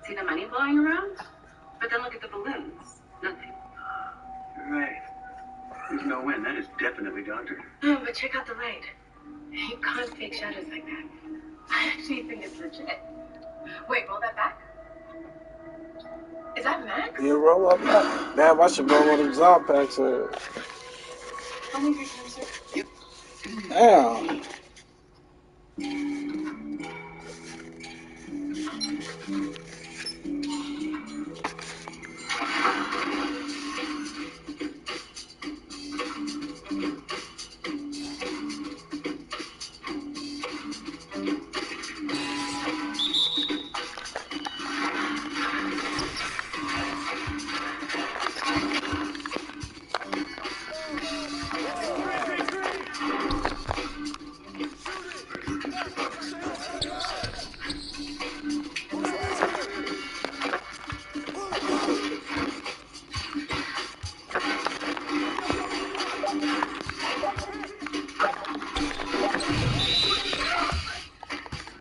See the money blowing around? But then look at the balloons. Nothing. You're right. There's no wind. That is definitely doctored. Oh, but check out the light. You can't fake shadows like that. I actually think it's legit. Wait, roll that back. Is that Max? You roll up that. Damn, I should roll one of them Zom packs in. Only 3 times, sir. Yep. Damn.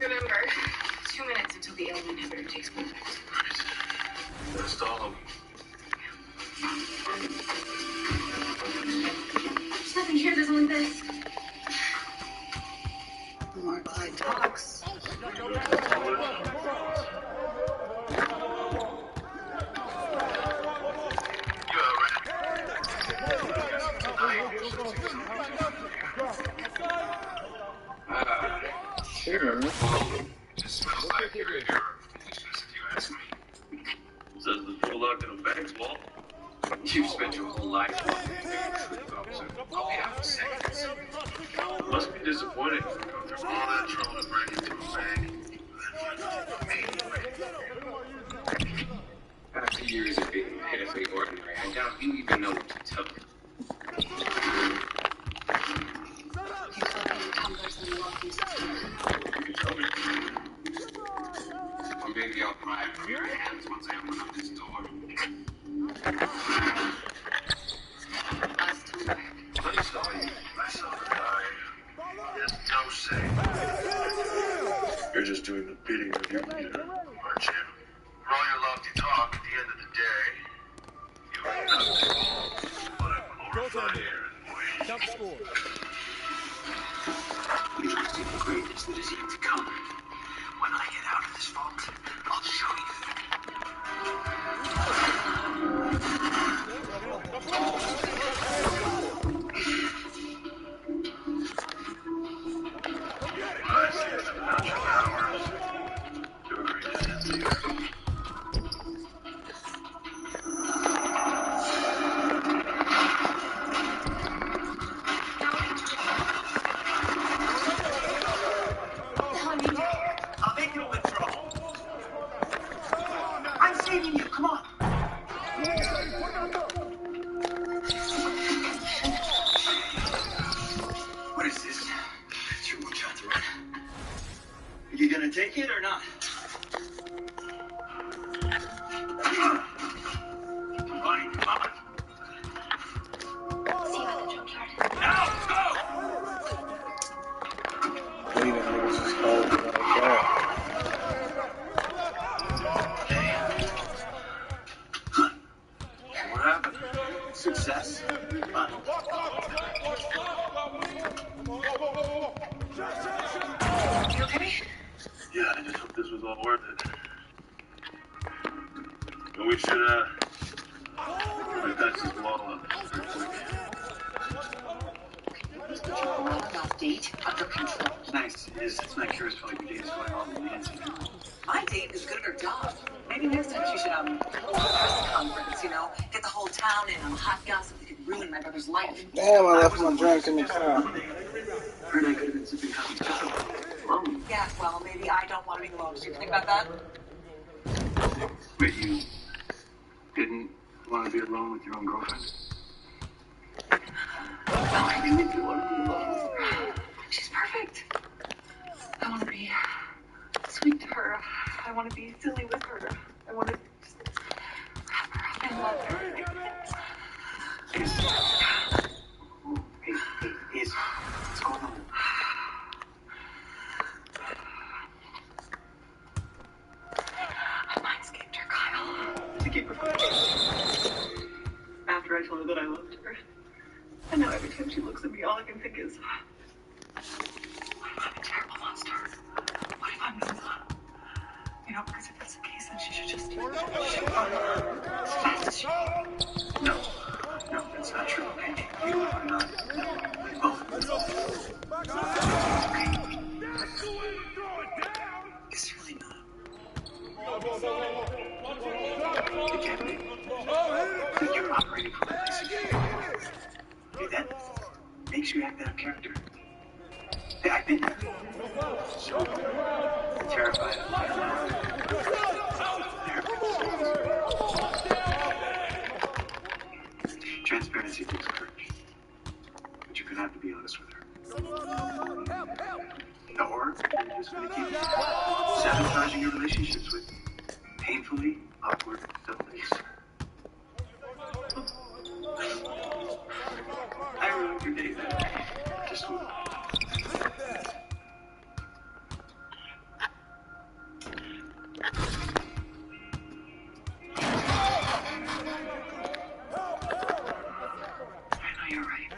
Remember, 2 minutes until the alien inhibitor takes effect. That's all of them. There's nothing here, there's only this. The more Clyde talks. Sure. Just smells like you're if you ask me. Says the fool locked in a bank's wall. You've spent your whole life walking officer. I'll be out in seconds. Must be disappointing to go through all that trouble to break into a bank. After years of being pitifully ordinary, I doubt you even know what to tell me. You still have the tumblers in the locking system. You can tell me. Or maybe I'll pry it from your hands once I open up this door. Last tumbler. I saw you. I saw the guy. There's no say. You're just doing the bidding of your leader, aren't you? For all your lofty talk, at the end of the day, you are nothing but a glorified errand boy. Top score. You don't see the greatness that is yet to come. When I get out of this vault, I'll show you. I see it's about your powers. Your greatness is here. What the hell are you doing? I'll make you withdraw. I'm saving you. Come on. What is this? It's your one shot to run. Are you gonna take it or not? Fine, come on. See you at the junkyard. Now, go! Leaving niggas just holding like that. What happened? Success. You okay? Yeah, I just hope this was all worth it. And we should, patch this wall up real quick. Please put your blood off date under control. Nice. It's not curious for like days going on with Nancy. My date is good at her job. Maybe next time she should hold a press conference, you know? Get the whole town in on hot gossip that could ruin my brother's life. Damn, I left my drink in the car. Heard I could have been sipping coffee too. Alone. Yeah, well, maybe I don't want to be alone. Do you think about that? Wait, you didn't want to be alone with your own girlfriend? No, I really do want to be alone. She's perfect. I want to be sweet to her. I want to be silly with her. I want to just have her. I love her. Hey, what's going on? After I told her that I loved her. And now every time she looks at me, all I can think is, what if I'm a terrible monster? What if I'm this? You know, because if that's the case, then she should run as fast as she can. No, that's not true, okay? You are not. Both. It's really not. It can't be. Then you're operating from a place of fear. Okay, that makes you act out of character. Hey, I've been there. So terrified of my transparency takes courage. But you're gonna have to be honest with her. Or you're just gonna keep sabotaging your relationships with painfully awkward abilities. I ruined your day that way. Just move on. I know you're right.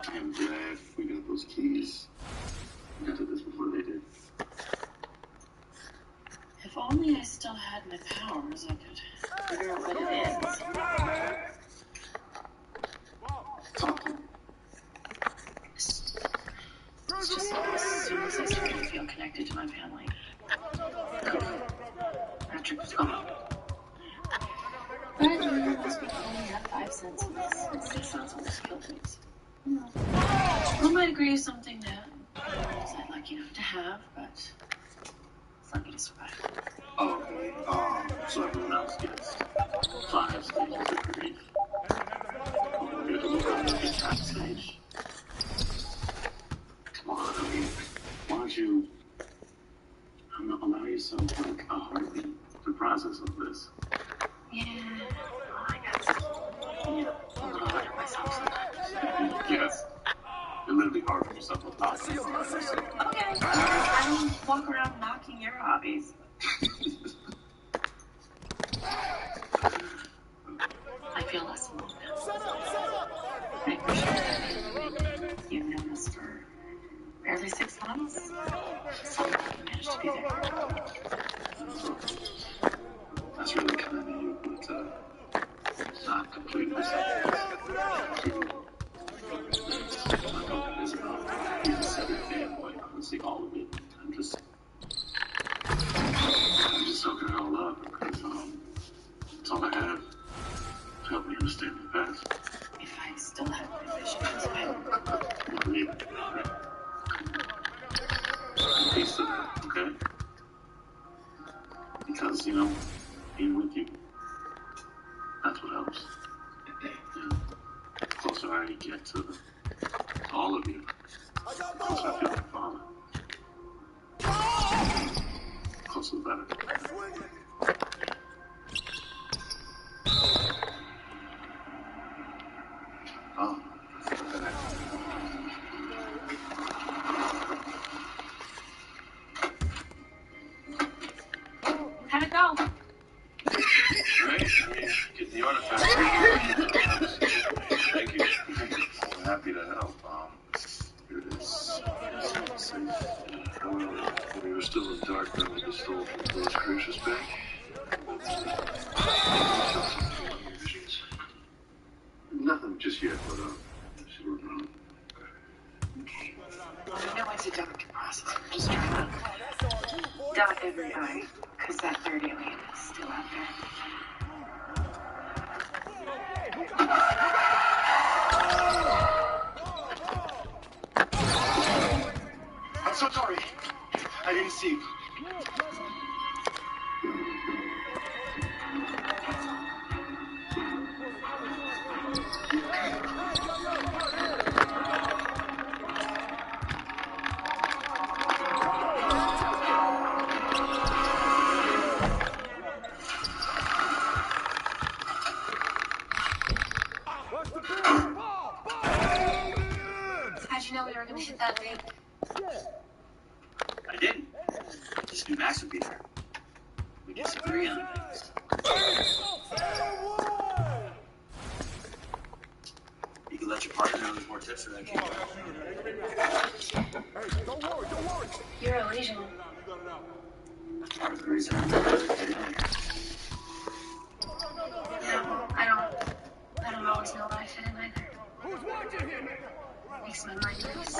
I'm glad we got those keys. We got to this before they did. If only I still had my powers, I could figure out what it is. Talk to me. It's just as soon as I started to feel connected to my family, Patrick was gone. But most people only have 5 senses, and 6 senses almost killed me. One might agree is something that I'm lucky enough to have, but it's not going to survive. Oh, okay. So everyone else gets 5 stages of grief. You're the look on the top stage. Come on, I mean, why don't you allow yourself like a heartbeat to process all this? Yeah, well, I guess. Yeah, a little hard on myself sometimes. Yes. You're literally hard on yourself a lot. Okay, I don't walk around knocking your hobbies. I feel less alone now. I appreciate you've known us for barely 6 months. Somehow you managed to be there. That's really kind of you, but not completely selfish. He's a separate fanboy, honestly, all of it. I'm just soaking it all up because it's all I have to help me understand the past. If I still had my visions, I would. Believe it, right? Piece of that, okay? Because, being with you, that's what helps. And the closer I get to all of you, the closer I feel like father. The closer the better. Oh, How'd it go? great. I mean, get the artifact. Thank you. I'm happy to help. Here it is. When we were still in Darkroom, we stole from Phyllis Crucius Bank. Nothing just yet, but she's working on it. Okay. Well, I know it's a delicate process. I'm just trying to dot every I, because that third alien is still out there. I'm so sorry. I didn't see you. that take? I didn't. Just knew Max would be there. We disagree on things. You can let your partner know there's more tips for that game. You're Elysian. That's part of the reason I'm getting in here. No, I don't always know what I fit in either. Who's watching him? Makes my mind race.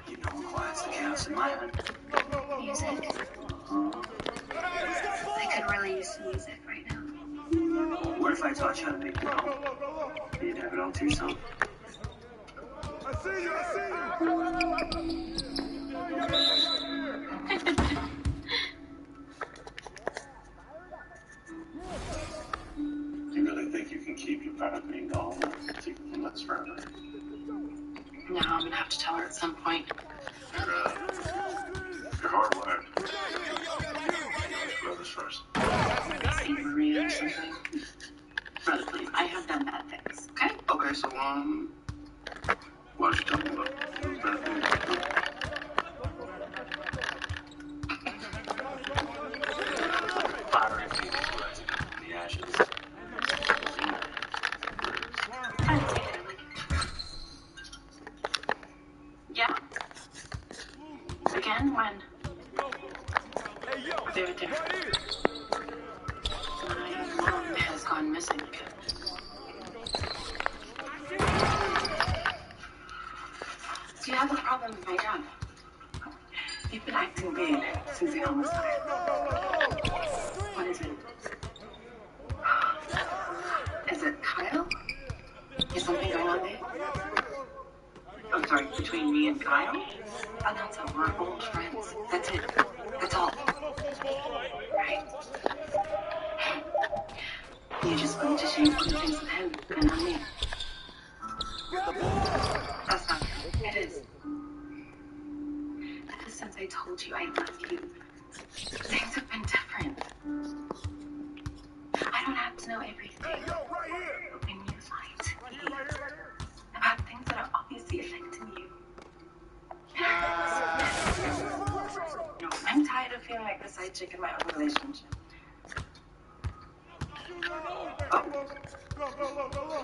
You know what quiets the chaos in my head. Music. I could really use some music right now. What if I taught you how to make your own? You'd have it all to yourself. I see you! You really think you can keep your product being gone and keep from this forever? No, I'm gonna have to tell her at some point. You're hardwired. Brothers first. St. Maria or something. Brother, please. I have done bad things. Okay? Okay, so, why don't you tell me about those bad things? Fire and Phoenix rising up from the ashes. I would take it. Yeah. Again? When? There. My mom has gone missing again. Do you have a problem with my job? You've been acting weird since the homicide. What is it? Is it Kyle? Is something going on there? I'm sorry, between me and Kyle? Announcer, we're old friends. That's it. That's all. Right. You just wanted to share some things with him and not me. That's not true. It is. Ever since I told you I love you, things have been different. I don't have to know everything. But when you lie to me about things that are obviously affecting you, it hurts. No, I'm tired of feeling like the side chick in my own relationship. Oh.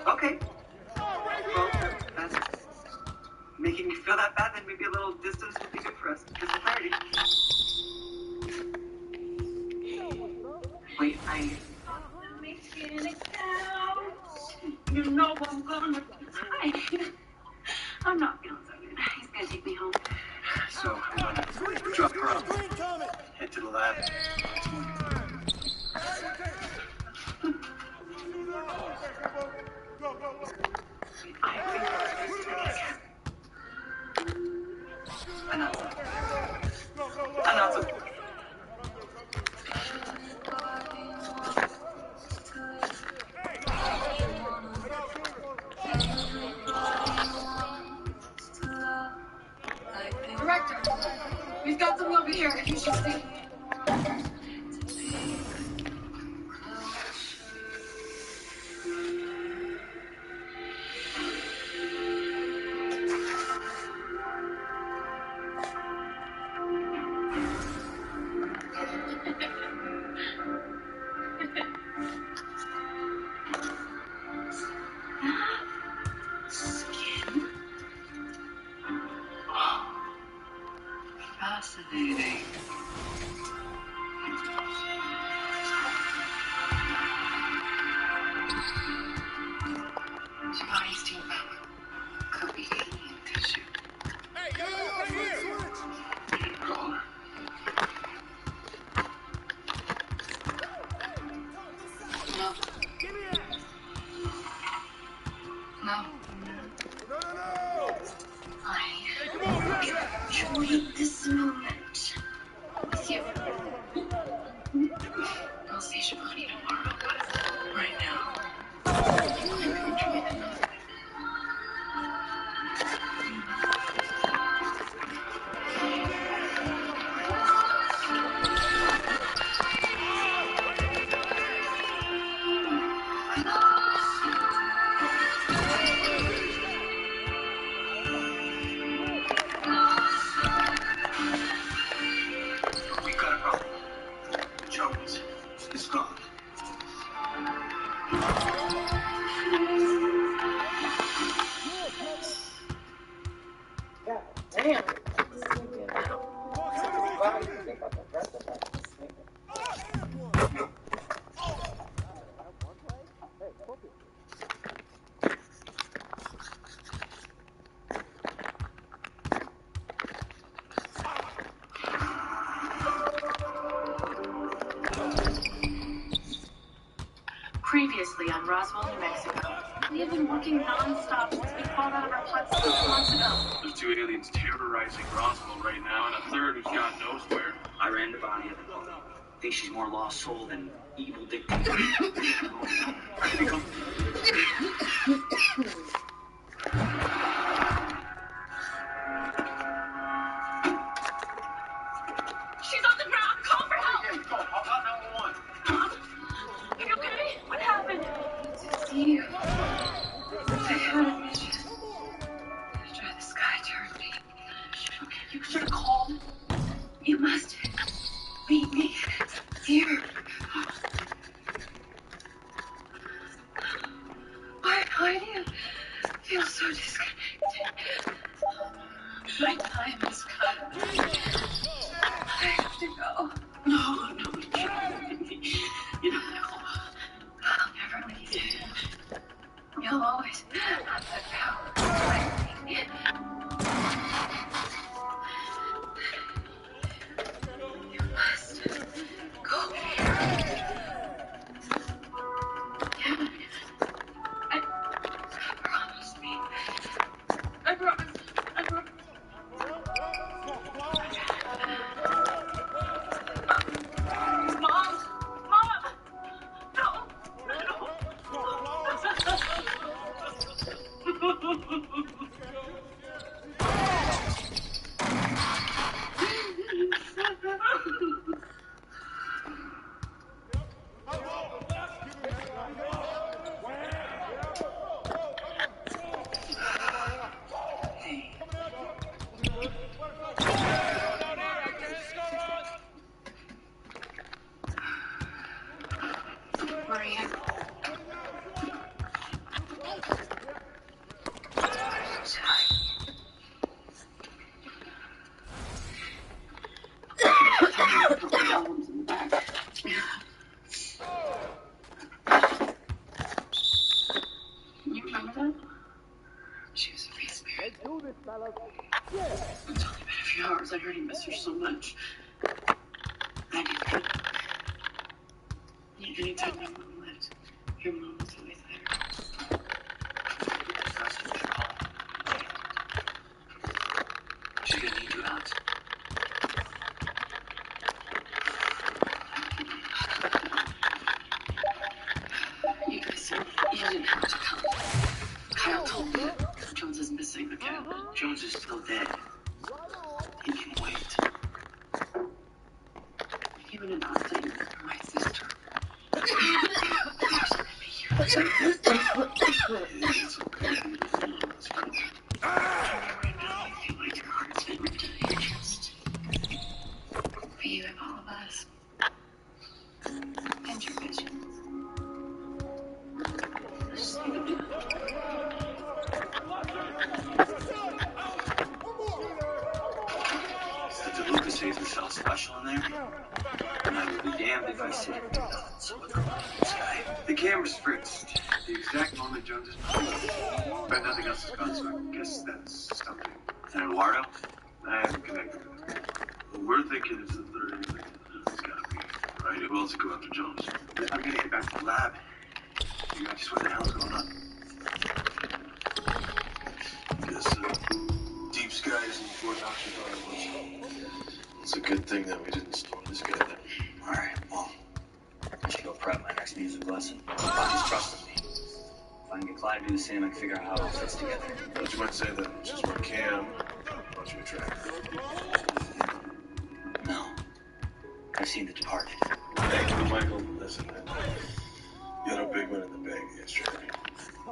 Okay. Well, that's making me feel that bad, then maybe a little distance would be good for us. Because we're 30. Wait, You know I'm gonna die. I'm not feeling so good. He's gonna take me home. So, I'm gonna drop her off. Head to the lab. Announcer. Director, we've got something over here. You should see. Skin. Oh, fascinating. Somebody's team could be alien tissue. Call her. No. No. I enjoyed this moment with you. I'll see Shivani tomorrow, but right now, I'm enjoying the moment. Damn. Sleeping now. Body, think about the rest of that. Previously on Roswell, New Mexico. We have been working non-stop since we crawled out of our huts 6 months ago. There's 2 aliens terrorizing Roswell right now, and a third who's God knows where. I ran the body of the body. Think she's more lost soul than evil dictator. Ready to go? She's on the ground! Call for help! Okay, go. I'll call 911. Mom? Are you okay? What happened? To see you. I had a mission. Try the sky turned me. Okay, you should have called. You must meet me here. Why do you feel so disconnected? My time has come. I have to go. No, you know, I'll never leave you. You'll always have the power to find me. You must go here. Promise me. I promise. Mom! No! Maria. Albums in the back. You remember that? She was a free spirit. It's only been a few hours. I already miss her so much. I did. Anytime my mom lived, your mom was always there. That's what you call. She's gonna need you out. You guys, you didn't have to come. Kyle told me that Jones is missing again. Jones is still dead. He can wait. Even in Austin, my sister. It's okay. Right now, I feel like your heart's been ripped out of your chest. For you and all of us. And your visions. Just leave it be. Did Lucas say there's something special in there? And I would be damned if I said it. So what's going on in this guy? The camera's fritzed. The exact moment Jones is but nothing else is gone, so I guess that's something. And Eduardo? I haven't connected with him. What we're thinking is the third alien. It's gotta be. Right? Who else would go after Jones? I'm gonna get back to the lab. Figure out just what the hell's going on. Guess Deep Sky isn't the fourth option thought it was. It's a good thing that we didn't storm this guy then. Alright, well, I should go prep my next music lesson. Just trust me. If I can get Clyde to do the same, I can figure out how it all fits together. But you might say that just for Cam, don't you attract? No. I've seen The Departed. Hey, Michael, listen, man. You had a big one in the bag yesterday.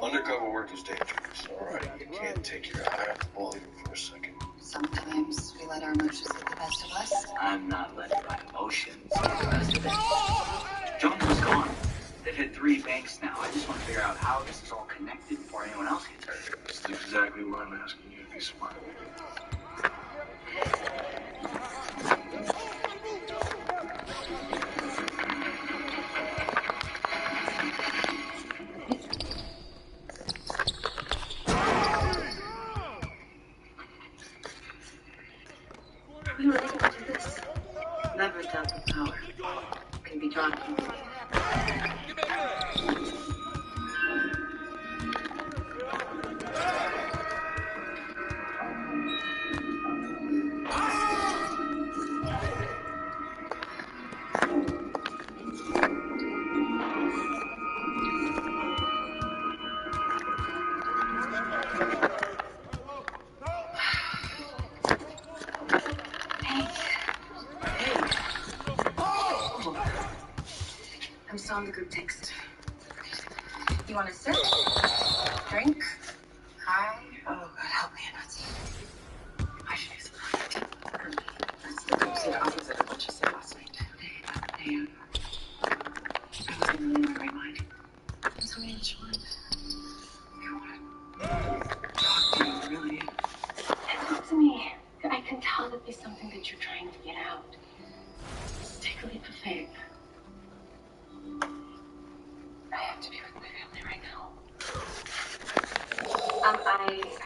Undercover work is dangerous, alright? You can't take your eye off the ball even for a second. Sometimes we let our emotions get the best of us. I'm not letting my emotions get the best of it. Jones was gone. They've hit 3 banks now. I just want to figure out how this is all connected before anyone else gets hurt. That's exactly why I'm asking you to be smart. Are we ready to do this? Never doubt the power can be drawn from me. I'm still on the group text. You want to sip? Drink? Hi? Oh, God, help me. I should do something. That's the complete opposite of what you said last night. I wasn't really in my right mind. Tell me what you want. I want to talk to you, really. Talk to me. I can tell that there's something that you're trying to get out. Take a leap of faith. I have to be with my family right now. I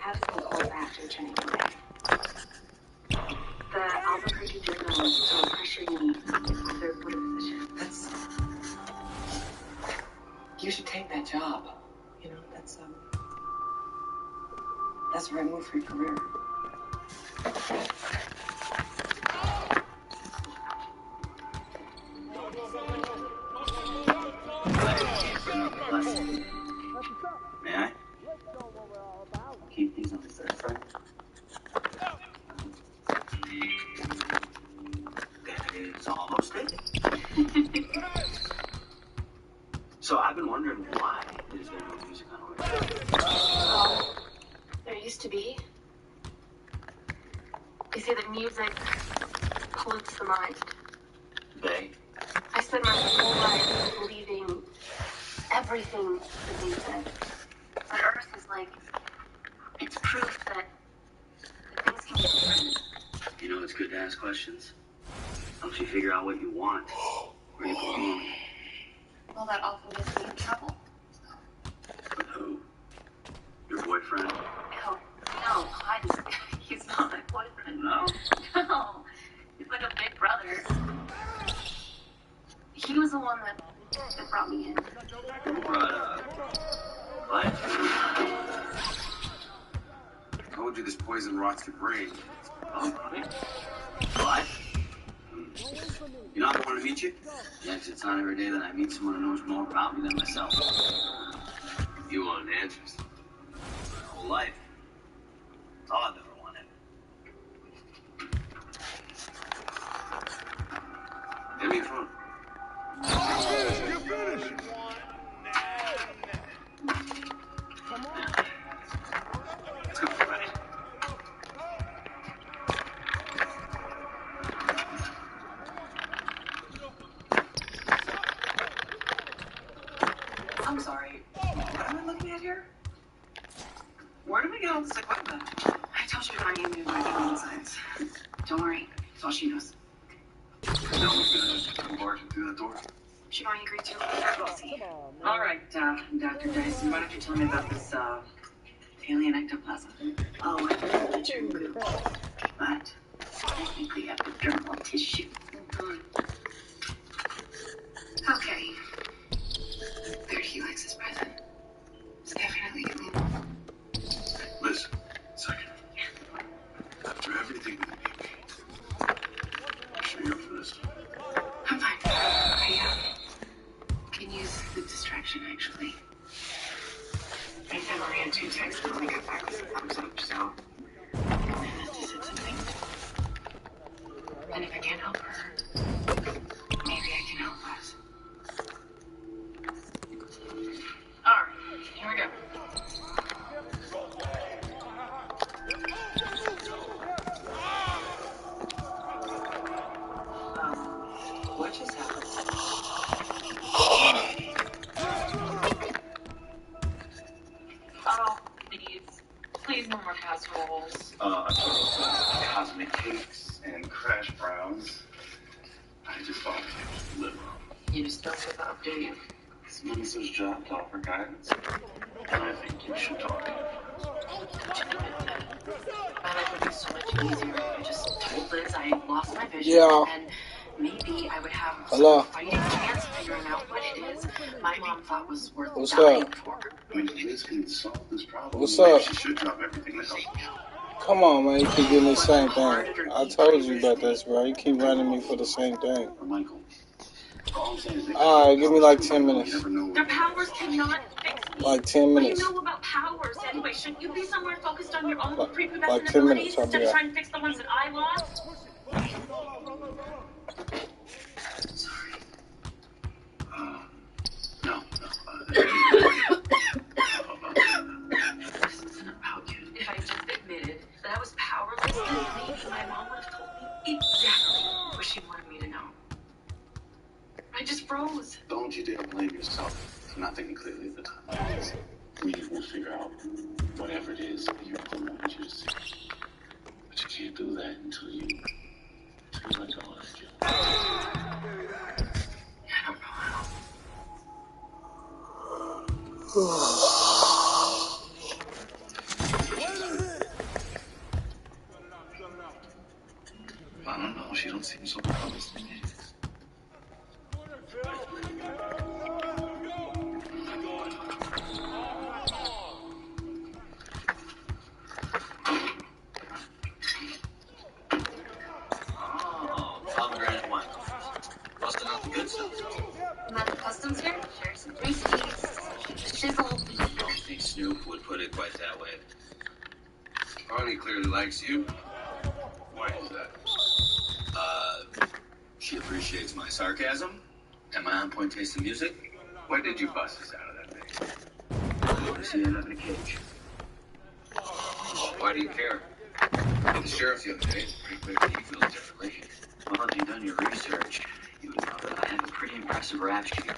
have some old actor training today. The Albuquerque Journals are pressuring me for a third quarter position. You should take that job. You know, that's the right move for your career. May I? Keep these on the third frame. That is almost it. So I've been wondering why is there no music on Orange? There used to be. You see that music pollutes the mind. They? I spent my whole life believing everything that they said. But Earth is like, it's proof that things can be different. You know, it's good to ask questions. Helps you figure out what you want, where you belong. Well, that often gets me in trouble. With who? Your boyfriend? No, he's not my boyfriend. No? No, he's like a big brother. He was the one that brought me in. Who brought life? I told you this poison rots your brain. Oh, really? Life? You know, I want to meet you. Yes, it's not every day that I meet someone who knows more about me than myself. You want answers? My whole life. That's all I've ever wanted. Give me a phone. You're finished. Let's go, everybody. I'm sorry. What am I looking at here? Where did we get all this equipment? I told you I needed my phone signs. Don't worry. That's all she knows. No one's gonna come barging through the door. She already agreed to. We'll see. All right, Dr. Dyson, why don't you tell me about this, alien ectoplasm? Oh, I heard that you're good. But technically epidermal tissue. Okay. Third helix is present. It's definitely illegal. Listen, second. After everything that you made, I'm sure you're up for this. I'm fine. I can use the distraction, actually. I sent Maria 2 texts and only got back with a thumbs up, so I have to send something. And if I can't help her, maybe I can help us. Alright, here we go. What just happened? Oh, please no more casseroles. A total of cosmic cakes and crash browns. I just thought I'd live on. You just don't give up, do you? It's Melissa's job to offer guidance. And I think you should talk. My life would be so much easier if I just told Liz I I lost my vision. Yeah. And maybe I would have Hello. some fighting chance of figuring out what it is my mom thought was worth What's dying up? for. I mean, Liz can solve this problem. What's Maybe up? she should drop everything to help you. Come on, man. You keep getting the same thing. I told you about this, bro. You keep running me for the same thing. Or Michael. All I'm saying is Alright, give me like 10 minutes. You never know. Their powers cannot fix me. Like 10 What do minutes. you know about powers anyway? Shouldn't you be somewhere focused on your own Like prepubescent 10 abilities minutes, I'll be instead of out. trying to fix the ones that I lost? Sorry. No. This isn't about you. If I just admitted that I was powerless, then maybe my mom would have told me exactly what she wanted me to know. I just froze. Don't you dare blame yourself for not thinking clearly at the time. We will figure out whatever it is that your mom wants you to see. But you can't do that until you let go of it. I don't know how. I don't know. She don't seem so promised to me. Oh, pomegranate wine. Busting out the good stuff. Not the customs here? Share some twisties. Shizzle. Don't think Snoop would put it quite that way. Arnie clearly likes you. Why is that? She appreciates my sarcasm and my on-point taste in music. Why did you bust us out of that thing? I want to see her up in a cage. Why do you care? With the sheriff the other day, it's pretty clear that he feels differently. Well, if you've done your research, you would know that I have a pretty impressive rap sheet.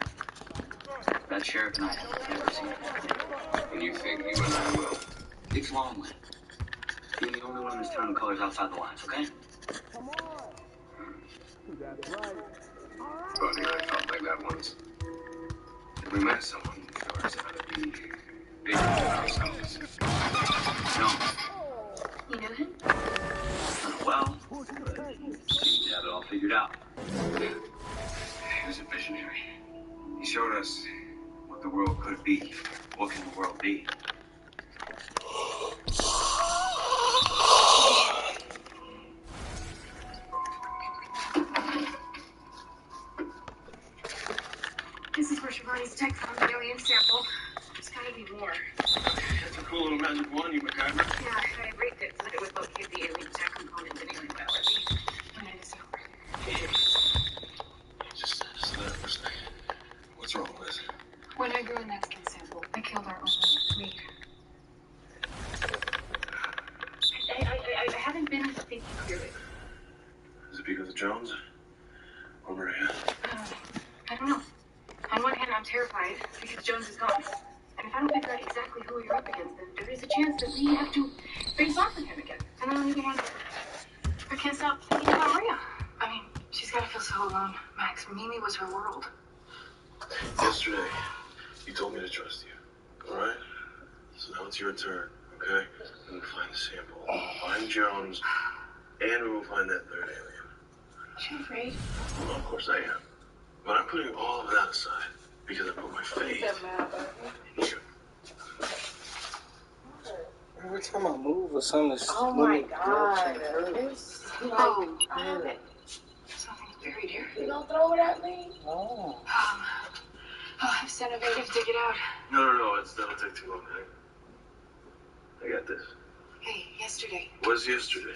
That sheriff and I have never seen anything. And you think you and I will? It's lonely. You're the only one in this town who colors outside the lines, okay? Buddy, I felt like that once. And we met someone who showed us how to be bigger than ourselves. No, You knew him? not well, but he seemed to have it all figured out. He was a visionary. He showed us what the world could be. What can the world be? This is where Shivani's tech found the alien sample. There's gotta be more. That's a cool little magic wand, you MacGyver. Yeah, I rigged it so that it would locate the alien tech component in alien biology. And it is over. Just let it for a second. What's wrong, Liz? When I grew a Mexican sample, I killed our own meat. I haven't been thinking clearly. Is it because of Jones? Or Maria? I don't know. On one hand, I'm terrified because Jones is gone. And if I don't figure out exactly who you're up against, then there is a chance that we have to face off with him again. And then on the other hand, I can't stop thinking about Maria. I mean, she's gotta feel so alone. Max, Mimi was her world. Yesterday, you told me to trust you. Alright? So now it's your turn, okay? And we'll find the sample. We'll find Jones. And we will find that third alien. Is she afraid? Well, of course I am. But I'm putting all of that aside because I put my faith in you. Every time I move or something, it's Oh my god. It's Oh, something's buried here. You gonna throw it at me? Oh. I've sent a to dig it out. No, that'll take too long. I got this. Hey, yesterday. Was yesterday.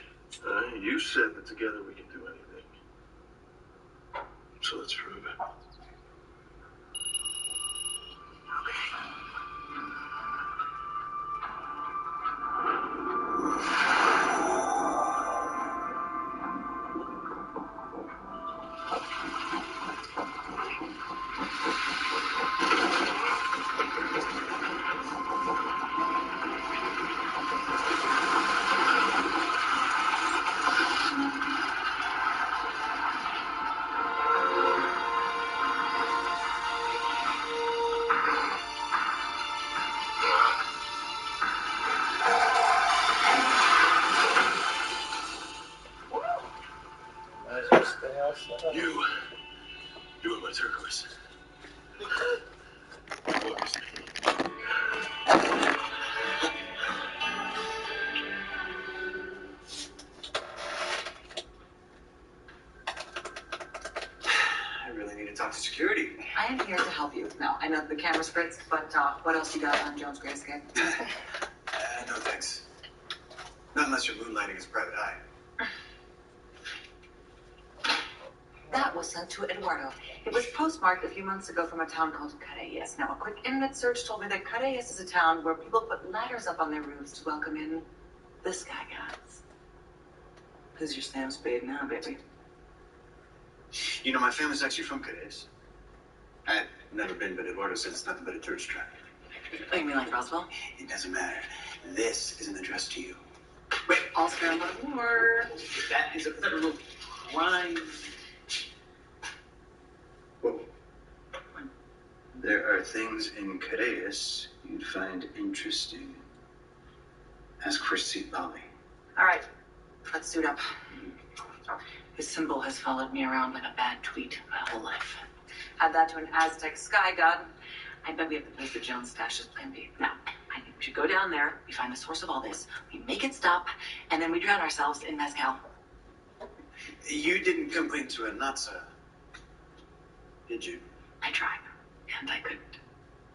You said that together we can do anything. So let's prove it. Stay outside. You and my turquoise. Focus me. I really need to talk to security. I am here to help you. No, I know the camera splits, but what else you got on Jones Grayscape? No thanks. Not unless you're moonlighting as private eye. That was sent to Eduardo. It was postmarked a few months ago from a town called Careyes. Now, a quick internet search told me that Careyes is a town where people put ladders up on their roofs to welcome in the Sky Gods. Who's your Sam Spade now, baby? You know, my family's actually from Cadiz. I've never been, but Eduardo says it's nothing but a tourist trap. Oh, you mean like Roswell? It doesn't matter. This is an address to you. Wait, I'll spare a little more. That is a federal crime. Whoa. There are things in Cadiz you'd find interesting. Ask for Seat Bali. All right, let's suit up. His symbol has followed me around like a bad tweet my whole life. Add that to an Aztec sky god. I bet we have the place that Jones stashed as plan B. Now, I think we should go down there, we find the source of all this, we make it stop, and then we drown ourselves in mezcal. You didn't come clean to a Natsa, did you? I tried, and I couldn't.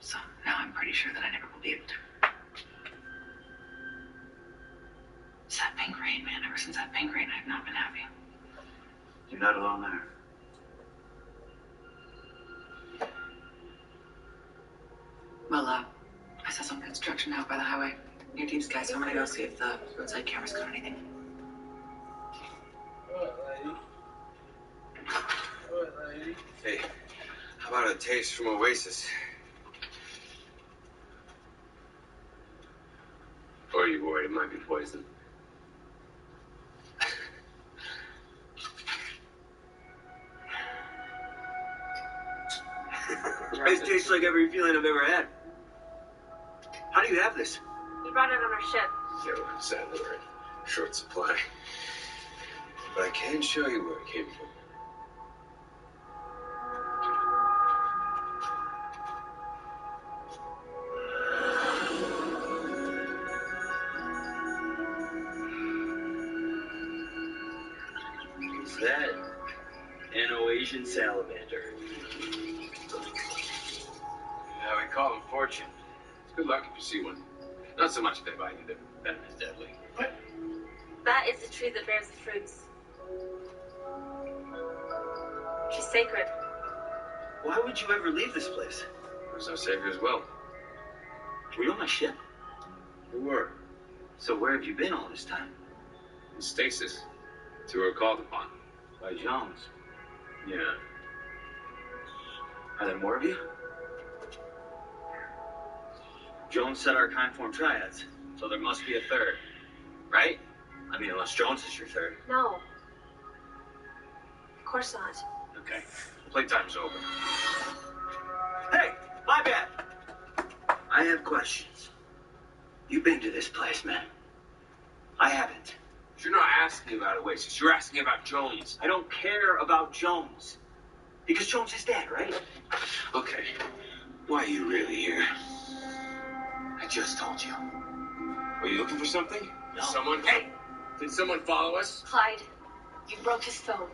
So now I'm pretty sure that I never will be able to. It's that pink rain, man. Ever since that pink rain, I've not been happy. You're not alone there. Well, I saw some construction out by the highway near Deep Sky, so I'm gonna go see if the roadside cameras got anything. What, lady? Hey, how about a taste from Oasis? Or are you worried it might be poison? It tastes like every feeling I've ever had. How do you have this? We brought it on our ship. No, sadly we're in short supply. But I can show you where it came from. Is that an Oasian salamander? Yeah, we call them fortune. It's good luck if you see one. Not so much if they bite you, their venom is deadly. That is the tree that bears the fruits. She's sacred. Why would you ever leave this place? It was our savior as well. Were you on my ship? We were. So where have you been all this time? In stasis. Till we were called upon. By Jones. Yeah. Are there more of you? Jones said our kind form triads, so there must be a third, right? I mean, unless Jones is your third. No. Of course not. Okay. Playtime's over. Hey, my bad. I have questions. You've been to this place, man. I haven't. You're not asking about Oasis. You're asking about Jones. I don't care about Jones. Because Jones is dead, right? Okay. Why are you really here? I just told you. Are you looking for something? No. Someone? Hey! Did someone follow us? Clyde, you broke his phone.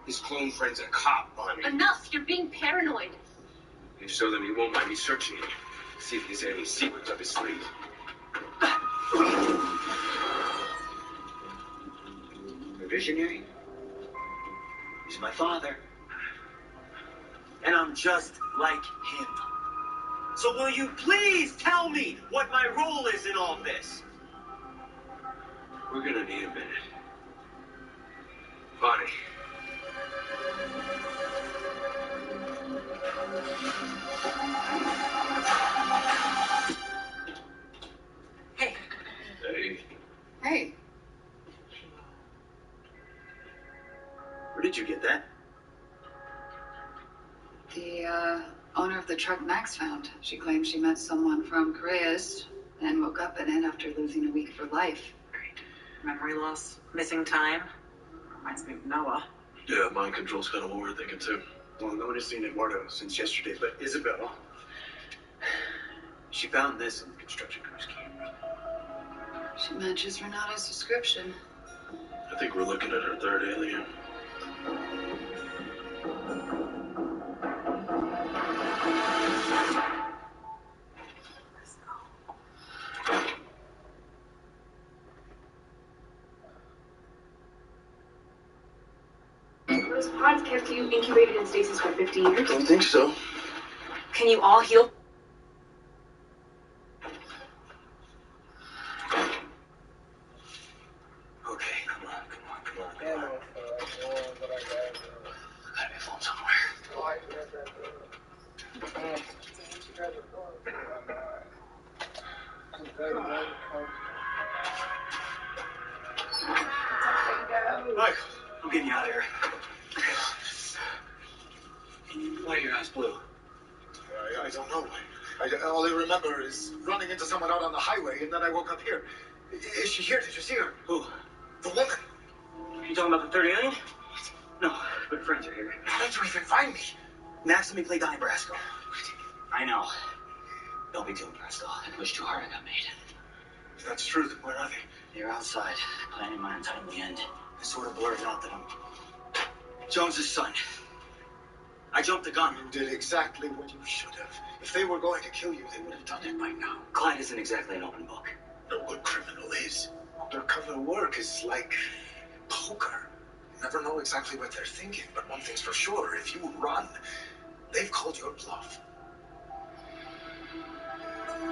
His clone friend's a cop, Bonnie. Enough! You're being paranoid. If so, then he won't mind me searching him. See if he's any secrets up his sleeve. A visionary. He's my father. And I'm just like him. So will you please tell me what my role is in all this? We're gonna need a minute. Bonnie. Hey. Hey. Hey. Where did you get that? The owner of the truck Max found. She claims she met someone from Careyes and woke up in it after losing a week of her life. Great. Memory loss, missing time. Reminds me of Noah. Yeah, mind control's kind of what we're thinking too. Well, no one has seen Eduardo since yesterday, but Isabel, she found this in the construction crew's camera. She matches Renato's description. I think we're looking at her third alien. Those pods kept you incubated in stasis for 50 years? I don't think so. Can you all heal? Okay, come on. Gotta be a phone somewhere. Michael, I'm getting you out of here. Why are your eyes blue? I don't know. All I remember is running into someone out on the highway, and then I woke up here. Is she here? Did you see her? Who? The woman. Are you talking about the third alien? No, but friends are here. How'd you even find me? Max, let me play Donnie Brasco. I know. Don't be too impressed, though. I pushed too hard, I got made. If that's true, then where are they? They're outside, planning my untimely end. It sort of blurs out that I'm Jones's son. I jumped the gun. You did exactly what you should have. If they were going to kill you, they would have done it by now. Clyde isn't exactly an open book. No good criminal is. Undercover work is like poker. You never know exactly what they're thinking, but one thing's for sure. If you run, they've called your bluff. Let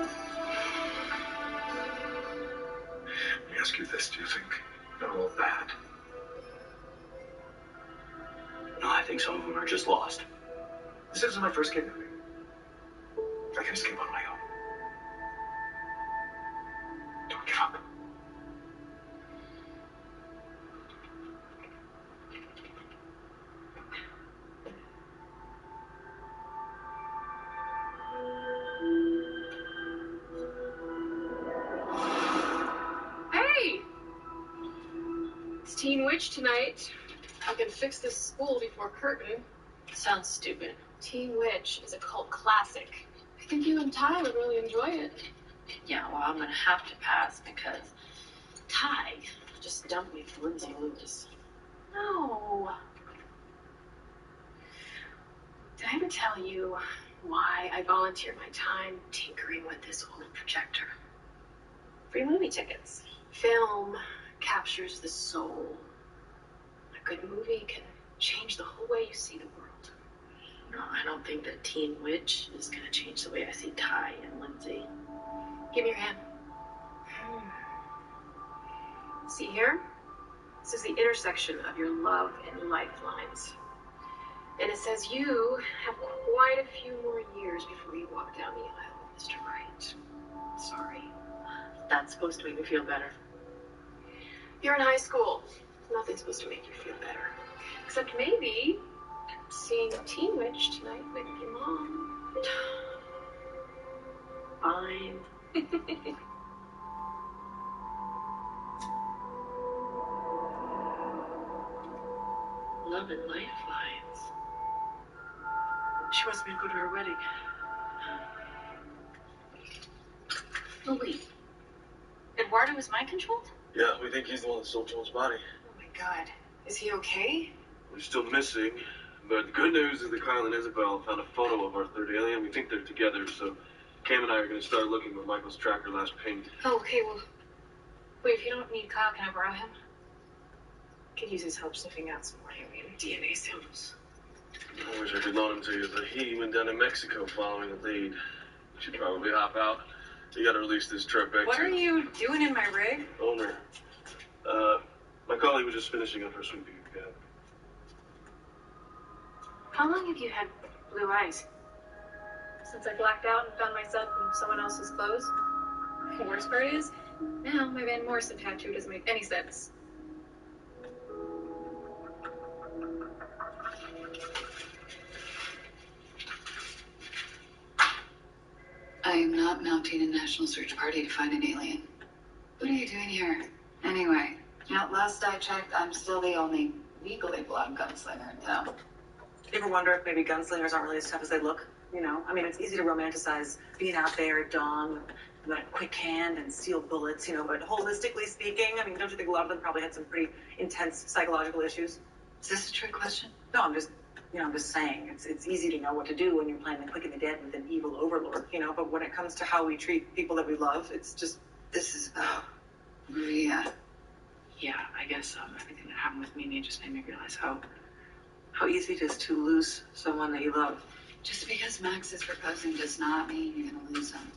me ask you this. Do you think they're all bad? No, I think some of them are just lost. This isn't my first kidnapping. I can escape on my own. Don't give up. Hey! It's Teen Witch tonight. I can fix this school before curtain. Sounds stupid. Teen Witch is a cult classic. I think you and Ty would really enjoy it. Yeah, well, I'm gonna have to pass because Ty just dumped me for Lindsay Lewis. No. Did I ever tell you why I volunteer my time tinkering with this old projector? Free movie tickets. Film captures the soul. A good movie can change the whole way you see the world. No, I don't think that Teen Witch is gonna change the way I see Ty and Lindsay. Give me your hand. See here? This is the intersection of your love and lifelines. And it says you have quite a few more years before you walk down the aisle with Mr. Right. Sorry. That's supposed to make me feel better. You're in high school. Nothing's supposed to make you feel better. Except maybe seeing Teen Witch tonight with your mom. Fine. Love and lifelines. She wants me to go to her wedding. Oh, wait. Eduardo is mind controlled? Yeah, we think he's the one that stole Joel's body. Oh my god. Is he okay? We're still missing, but the good news is that Kyle and Isabel found a photo of our third alien. We think they're together, so Cam and I are going to start looking where Michael's tracker last pinged. Oh, okay, well. Wait, if you don't need Kyle, can I borrow him? Could use his help sniffing out some more alien DNA samples. I wish I could loan him to you, but he went down to Mexico following the lead. We should probably hop out. You gotta release this truck back What to are you doing in my rig? owner. My colleague was just finishing up her sweeping cab. How long have you had blue eyes? Since I blacked out and found myself in someone else's clothes? The worst part is, now my Van Morrison tattoo doesn't make any sense. I am not mounting a national search party to find an alien. What are you doing here? Anyway, last I checked, I'm still the only legally blonde gunslinger in town. You ever wonder if maybe gunslingers aren't really as tough as they look? You know, I mean, it's easy to romanticize being out there at dawn with a quick hand and steel bullets, you know, but holistically speaking, I mean, don't you think a lot of them probably had some pretty intense psychological issues? Is this a trick question? No, I'm just saying, it's easy to know what to do when you're playing the quick and the dead with an evil overlord, you know, but when it comes to how we treat people that we love, it's just... This is about Maria. Yeah, I guess everything that happened with Mimi just made me realize how easy it is to lose someone that you love. Just because Max is proposing does not mean you're gonna lose him.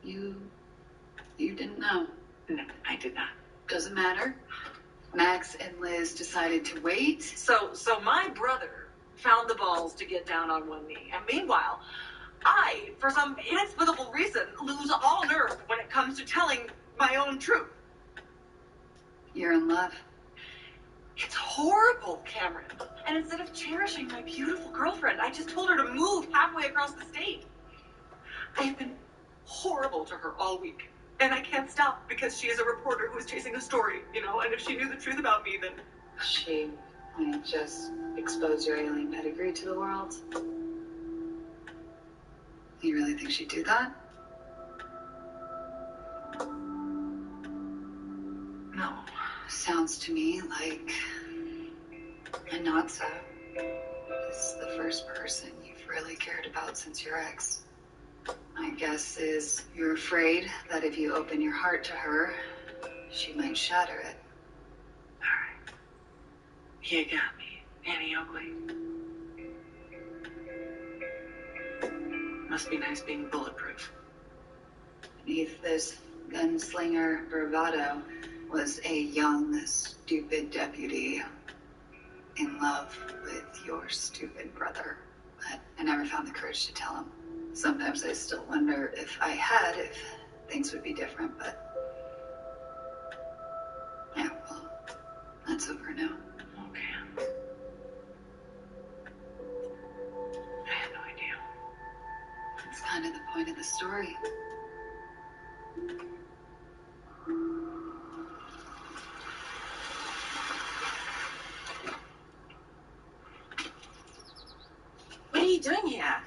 You didn't know. No, I did not. Doesn't matter. Max and Liz decided to wait. So my brother found the balls to get down on one knee, and meanwhile, I, for some inexplicable reason, lose all nerve when it comes to telling my own truth. You're in love. It's horrible, Cameron. And instead of cherishing my beautiful girlfriend, I just told her to move halfway across the state. I have been horrible to her all week. And I can't stop because she is a reporter who is chasing a story, you know, and if she knew the truth about me, then... She might just expose your alien pedigree to the world. You really think she'd do that? No. Sounds to me like Anatsa is the first person you've really cared about since your ex. My guess is you're afraid that if you open your heart to her, she might shatter it. All right. You got me, Annie Oakley. Must be nice being bulletproof. Beneath this gunslinger bravado was a young, stupid deputy in love with your stupid brother. But I never found the courage to tell him. Sometimes I still wonder if I had, if things would be different, but... Yeah, well, that's over now. Okay. I had no idea. That's kind of the point of the story. What are you doing here?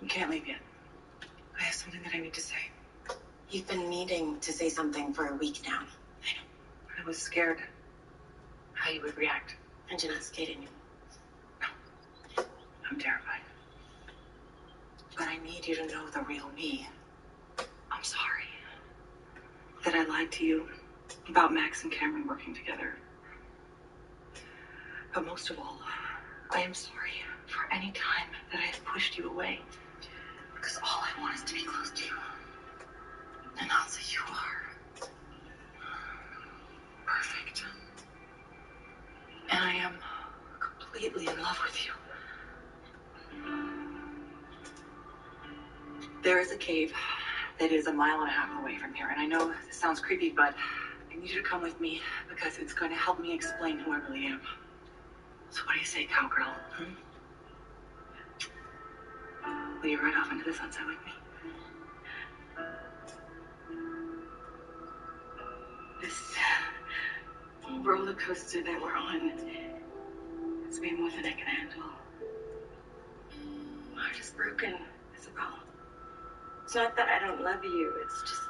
You can't leave yet. I have something that I need to say. You've been needing to say something for a week now. I was scared how you would react. And you're not scared anymore. No. I'm terrified. But I need you to know the real me. I'm sorry that I lied to you about Max and Cameron working together. But most of all, I am sorry for any time that I have pushed you away. Because all I want is to be close to you. And also you are perfect. And I am completely in love with you. There is a cave that is 1.5 miles away from here. And I know this sounds creepy, but I need you to come with me because it's going to help me explain who I really am. So what do you say, cowgirl? Will you ride off into the sunset with me? This roller coaster that we're on, it's way more than I can handle. My heart is broken, Isabel. It's not that I don't love you, it's just...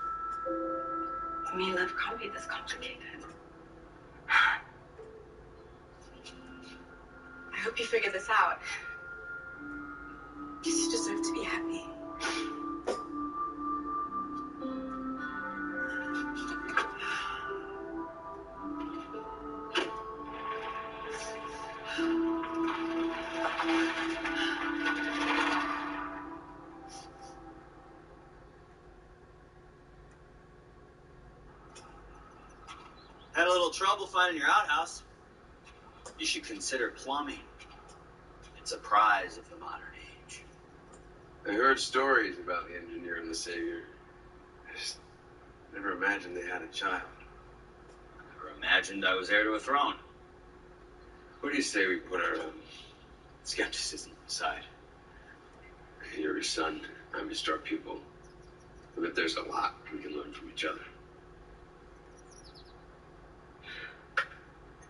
To me, love can't be this complicated. I hope you figure this out. Because you deserve to be happy. Had a little trouble finding your outhouse. You should consider plumbing. It's a prize of the modern age. I heard stories about the engineer and the savior. I just never imagined they had a child. Never imagined I was heir to a throne. What do you say we put our skepticism aside? You're his son, I'm his star pupil. I bet there's a lot we can learn from each other.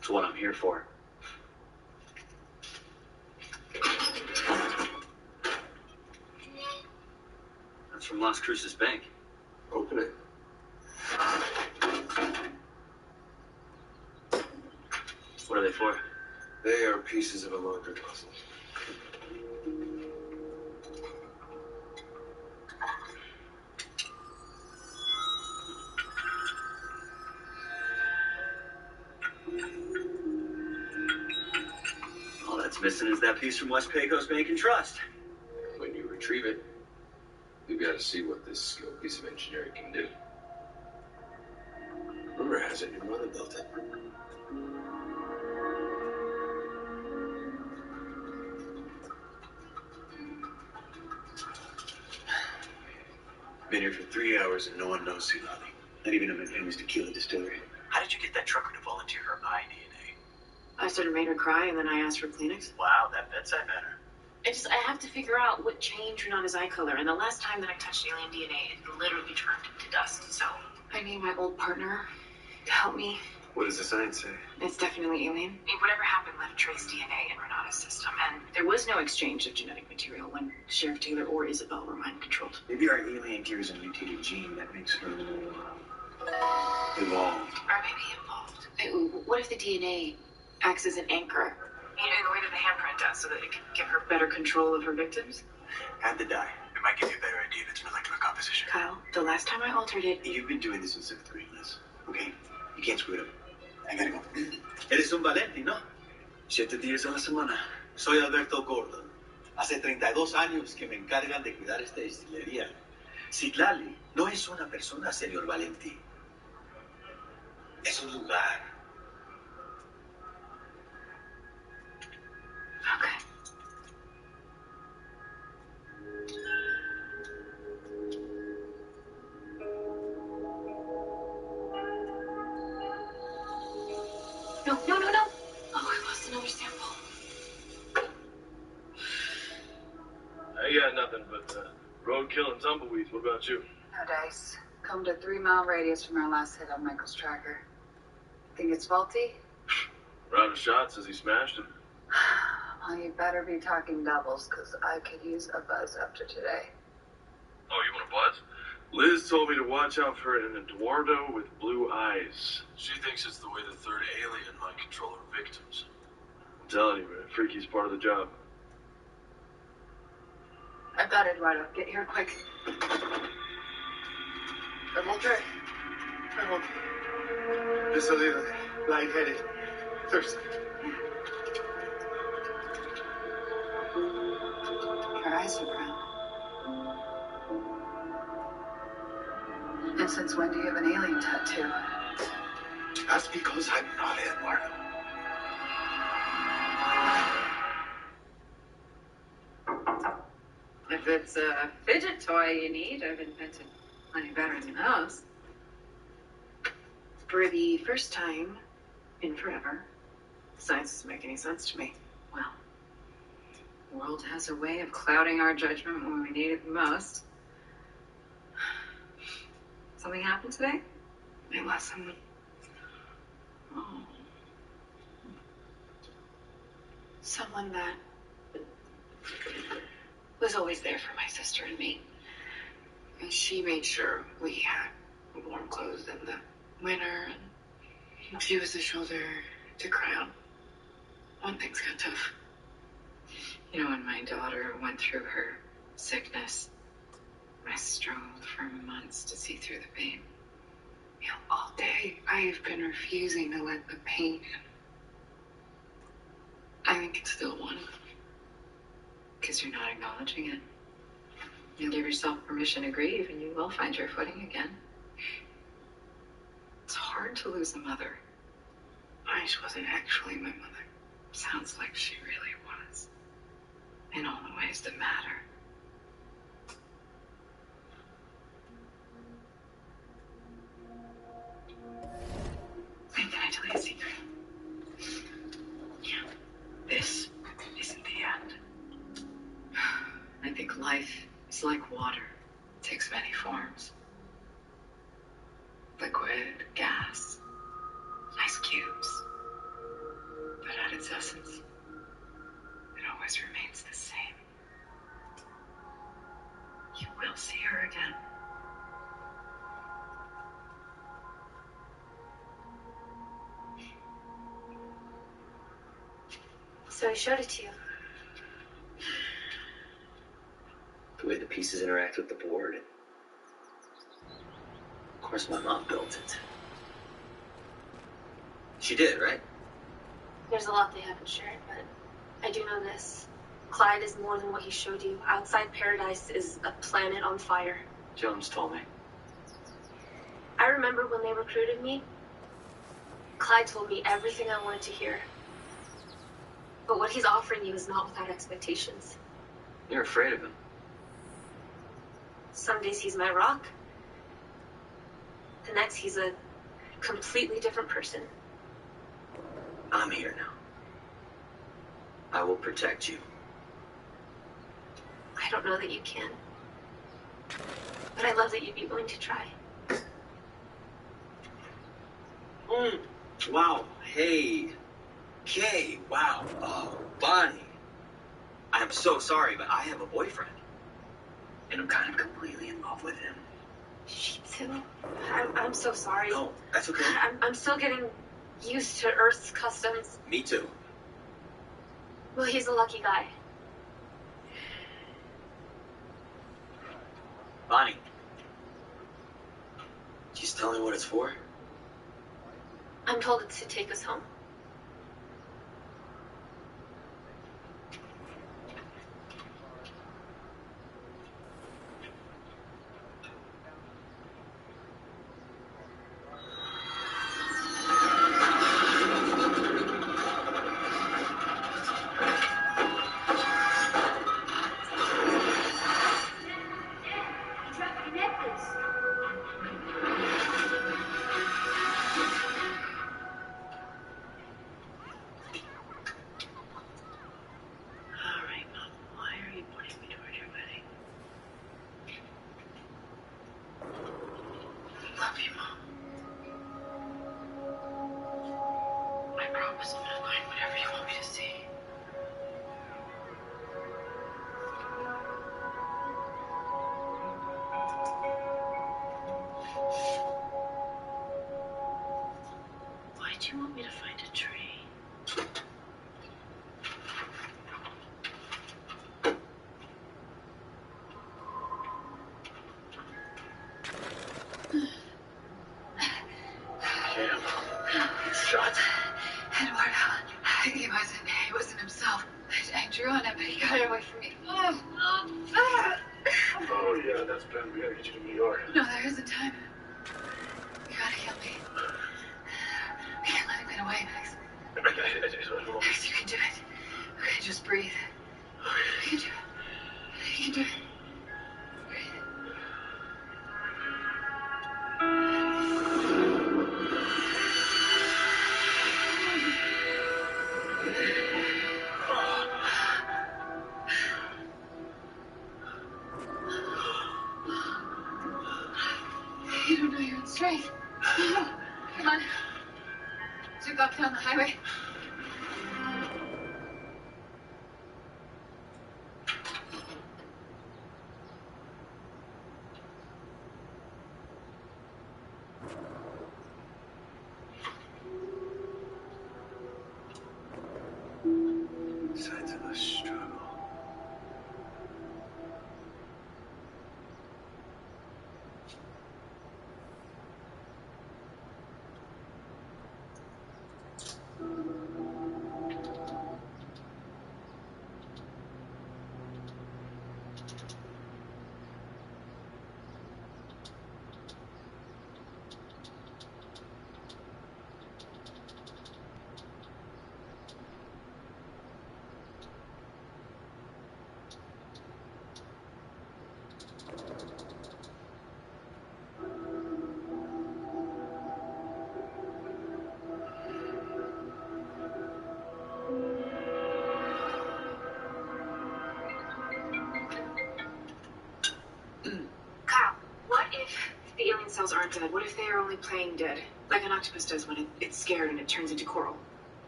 It's what I'm here for. That's from Las Cruces Bank. Open it. What are they for? They are pieces of a larger puzzle. All that's missing is that piece from West Pecos Bank and Trust. When you retrieve it, you'll be able to see what this skilled piece of engineering can do. Rumor has it your mother built it. Been here for 3 hours and no one knows Silali. Not even at my family's tequila distillery. How did you get that trucker to volunteer her eye DNA? I sort of made her cry, and then I asked for Kleenex. Wow, that bedside manner. I have to figure out what changed Renata's eye color, and the last time that I touched alien DNA, it literally turned to dust. So I need my old partner to help me. What does the science say? It's definitely alien. Whatever happened left trace DNA in Renata's system, and there was no exchange of genetic material when Sheriff Taylor or Isabel were mind-controlled. Maybe our alien carries a mutated gene that makes her evolved. Or maybe involved. What if the DNA acts as an anchor? You know, the way that the handprint does, so that it can give her better control of her victims? Add the dye. It might give you a better idea of its molecular composition. Kyle, the last time I altered it... You've been doing this in 7th grade, Liz. Okay? You can't screw it up. I gotta go. Eres un Valenti, ¿no? 7 días a la semana. Soy Alberto Gordon. Hace 32 años que me encargan de cuidar esta destilería. Citlali no es una persona, señor Valenti. Es un lugar. Okay. No. Oh, I lost another sample. I got nothing but roadkill and tumbleweeds. What about you? No dice. Come to 3-mile radius from our last hit on Michael's tracker. Think it's faulty? Round of shot says he smashed it. Well, you better be talking doubles, because I could use a buzz after today. Oh, you want a buzz? Liz told me to watch out for an Eduardo with blue eyes. She thinks it's the way the third alien might control her victims. I'm telling you, man, Freaky's part of the job. I've got Eduardo. Get here quick. Double drip. Double. Just a little lightheaded. Thirsty. Your eyes are brown. And since when do you have an alien tattoo? That's because I'm not Eduardo. If it's a fidget toy you need, I've invented plenty better than those. For the first time in forever, science doesn't make any sense to me. Well, the world has a way of clouding our judgment when we need it the most. Something happened today? My lesson. Oh. Someone that was always there for my sister and me. And she made sure we had warm clothes in the winter, and she was the shoulder to cry on when things got tough. You know, when my daughter went through her sickness, I struggled for months to see through the pain. You know, all day I've been refusing to let the pain in. I think it's still one. Because you're not acknowledging it. You give yourself permission to grieve and you will find your footing again. It's hard to lose a mother. She wasn't actually my mother. Sounds like she really was. In all the ways that matter. Can I tell you a secret? Yeah. This isn't the end. I think life is like water. It takes many forms. Liquid, gas, ice cubes, So he showed it to you. The way the pieces interact with the board. Of course, my mom built it. She did, right? There's a lot they haven't shared, but I do know this. Clyde is more than what he showed you. Outside Paradise is a planet on fire. Jones told me. I remember when they recruited me, Clyde told me everything I wanted to hear. But what he's offering you is not without expectations. You're afraid of him. Some days he's my rock. The next he's a completely different person. I'm here now. I will protect you. I don't know that you can. But I love that you'd be willing to try. Wow. Hey. Kay. Wow. Oh, Bonnie. I'm so sorry, but I have a boyfriend. And I'm kind of completely in love with him. She too. I'm so sorry. No, that's okay. I'm still getting used to Earth's customs. Me too. Well, he's a lucky guy. Bonnie. Just tell me what it's for. I'm told it's to take us home. Do you want me to find a tree? Cam, he's shot. Eduardo, he wasn't himself. I drew on him, but he got it away from me. Oh, yeah, that's better. We gotta get you to New York. No, there isn't time. You gotta kill me. We can't let him get away, Max. Max, you can do it. Okay, just breathe. You can do it. You can do it. You don't know your own strength. Come on. Zip up down the highway. Signs of a struggle. Kyle, what if the alien cells aren't dead? What if they are only playing dead? Like an octopus does when it's scared and it turns into coral.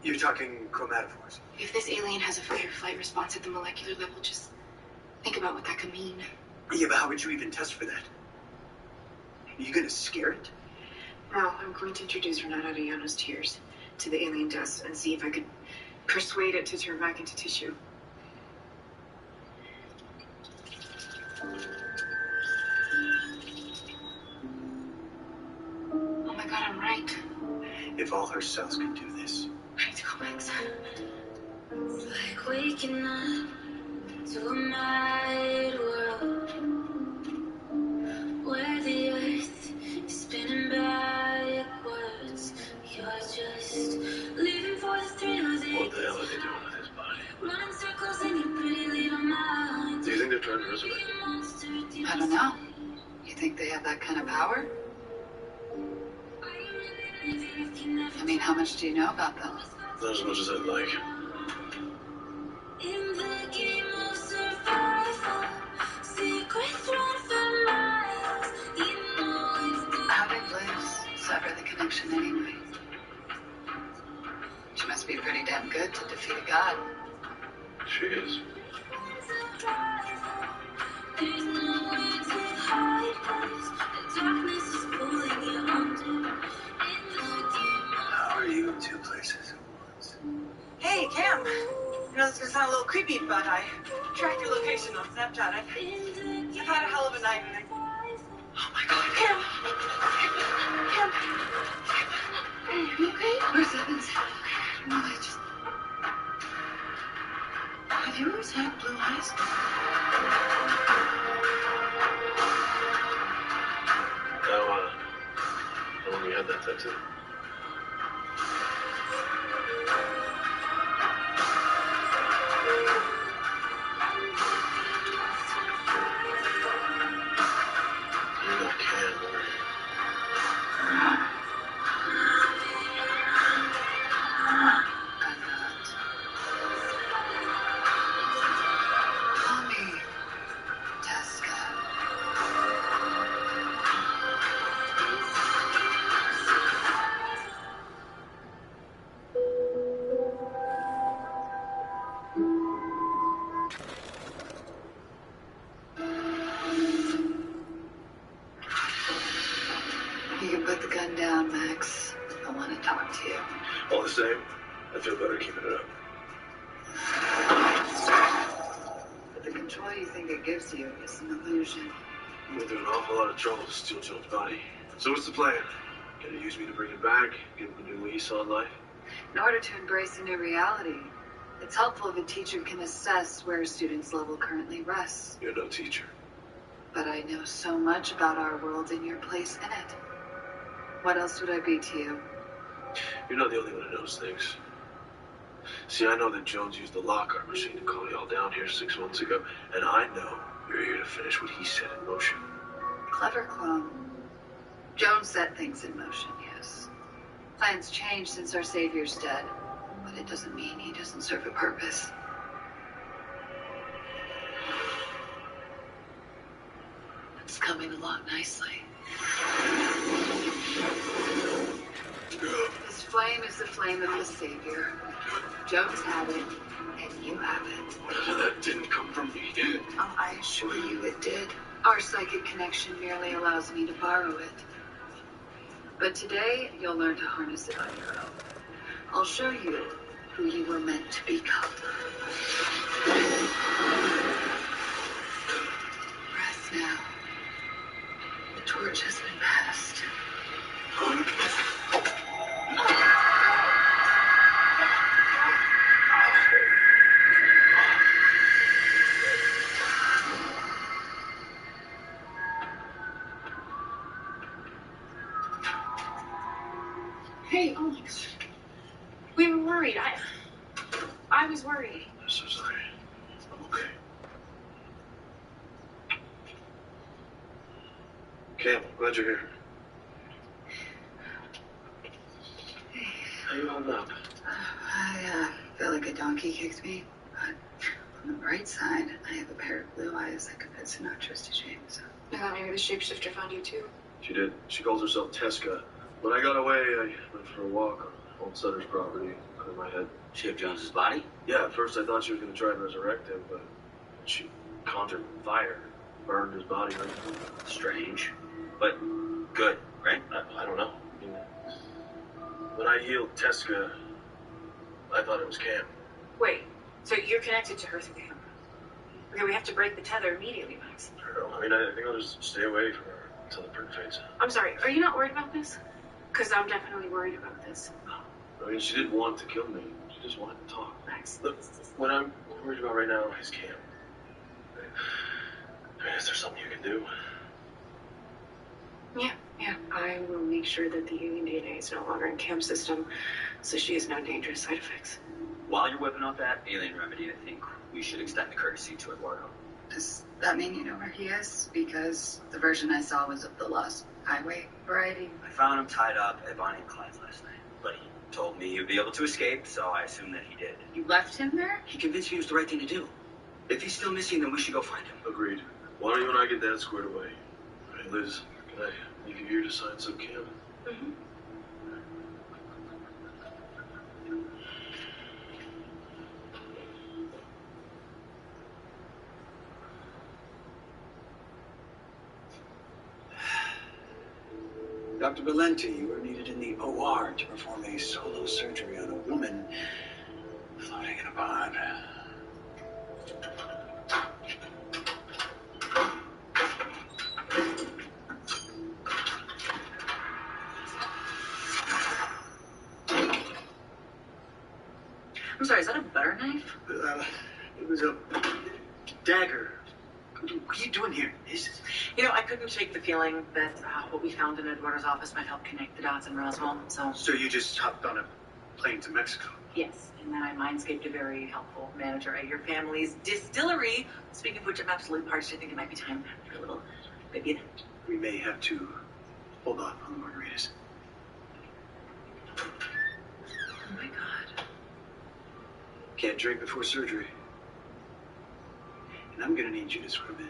You're talking chromatophores. If this alien has a fight or flight response at the molecular level, just think about what that could mean. Yeah, but how would you even test for that? Are you gonna scare it? No, I'm going to introduce Renata Llanos Tears to the alien dust and see if I could persuade it to turn back into tissue. Oh my God, I'm right. If all her cells can do this. I need to go back. It's like waking up to a mad world where the earth is spinning backwards. You're just living for the thrill of it. What the hell are they doing with his body? Running circles in your pretty little mind. Do you think they're trying to resurrect him? I don't know. You think they have that kind of power? I mean, how much do you know about them? Not as much as I'd like. In the game of survival, secrets run for miles. You know it's How did Liz sever the connection anyway? She must be pretty damn good to defeat a god. She is. there's nowhere to hide 'cause the darkness is pulling you under. In the game of How are you in two places at once? Hey, Cam. I know this is gonna sound a little creepy, but I tracked your location on Snapchat. I've had a hell of a night. And oh my God, Cam! Cam! Hey, you okay? Where's Evans? No, Have you always had blue eyes? How long you had that tattoo? You're not Cam, are you? Call me Tesca. You can put the gun down, Max. I want to talk to you. All the same, I feel better keeping it up. But the control you think it gives you is an illusion. I'm going through an awful lot of trouble to steal Joan's body. So what's the plan? Gonna use me to bring it back? Give him a new lease on life? In order to embrace a new reality, it's helpful if a teacher can assess where a student's level currently rests. You're no teacher. But I know so much about our world and your place in it. What else would I be to you? You're not the only one who knows things. See, I know that Jones used the Lockhart machine to call y'all down here 6 months ago, and I know you're here to finish what he set in motion. Clever clone. Jones set things in motion, yes. Plans change since our savior's dead, but it doesn't mean he doesn't serve a purpose. It's coming along nicely. This flame is the flame of the savior. Jones had it, and you have it. That didn't come from me. Oh, I assure you it did. Our psychic connection merely allows me to borrow it. But today, you'll learn to harness it on your own. I'll show you who you were meant to become. Breath now. The torch has been passed. Hey, oh my God. We were worried. I was worried. I'm so sorry. I'm okay. Cam, glad you're here. How you holding up? I feel like a donkey kicked me, but on the bright side, I have a pair of blue eyes that could put Sinatra's to shame, so. I thought maybe the shapeshifter found you too. She did. She calls herself Tesca. When I got away, I went for a walk on Old Sutter's property. Cleared my head. She have Jones's body? Yeah, at first I thought she was going to try and resurrect him, but she conjured fire, burned his body right through. Strange. But good, right? I don't know. I mean, when I healed Tesca, I thought it was Cam. Wait, so you're connected to her through the camera? Okay, we have to break the tether immediately, Max. I mean, I think I'll just stay away from her until the print fades. I'm sorry, are you not worried about this? Because I'm definitely worried about this. I mean, she didn't want to kill me. She just wanted to talk. Max. Look, what I'm worried about right now is Cam. I mean, is there something you can do? Yeah. I will make sure that the alien DNA is no longer in Cam's system, so she has no dangerous side effects. While you're whipping out that alien remedy, I think we should extend the courtesy to Eduardo. Does that mean you know where he is? Because the version I saw was of the Lost Highway variety. I found him tied up at Bonnie and Clyde's last night, but he told me he'd be able to escape, so I assume that he did. You left him there? He convinced me it was the right thing to do. If he's still missing, then we should go find him. Agreed. Why don't you and I get that squared away? Hey, Liz, can I leave you here to sign some Cam? Mm-hmm. Dr. Valenti, you are needed in the OR to perform a solo surgery on a woman floating in a pond. I'm sorry, is that a butter knife? It was a dagger. What are you doing here? You know, I couldn't shake the feeling that what we found in Eduardo's office might help connect the dots in Roswell, so... So you just hopped on a plane to Mexico? Yes, and then I mindscaped a very helpful manager at your family's distillery. Speaking of which, I'm absolutely parched. I think it might be time for a little baby event. We may have to hold off on the margaritas. Oh my God. Can't drink before surgery. And I'm gonna need you to swim in.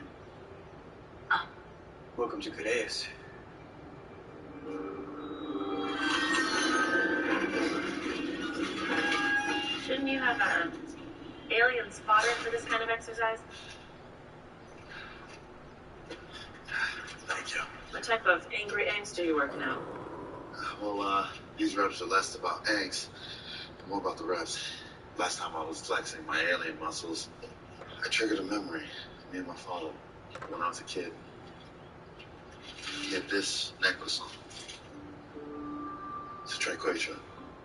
Oh. Welcome to Cadeas. Shouldn't you have an alien spotter for this kind of exercise? Thank you. What type of angry angst are you working out? Well, these reps are less about angst, more about the reps. Last time I was flexing my alien muscles, I triggered a memory. Me and my father, when I was a kid, he had this necklace on. It's a triquetra.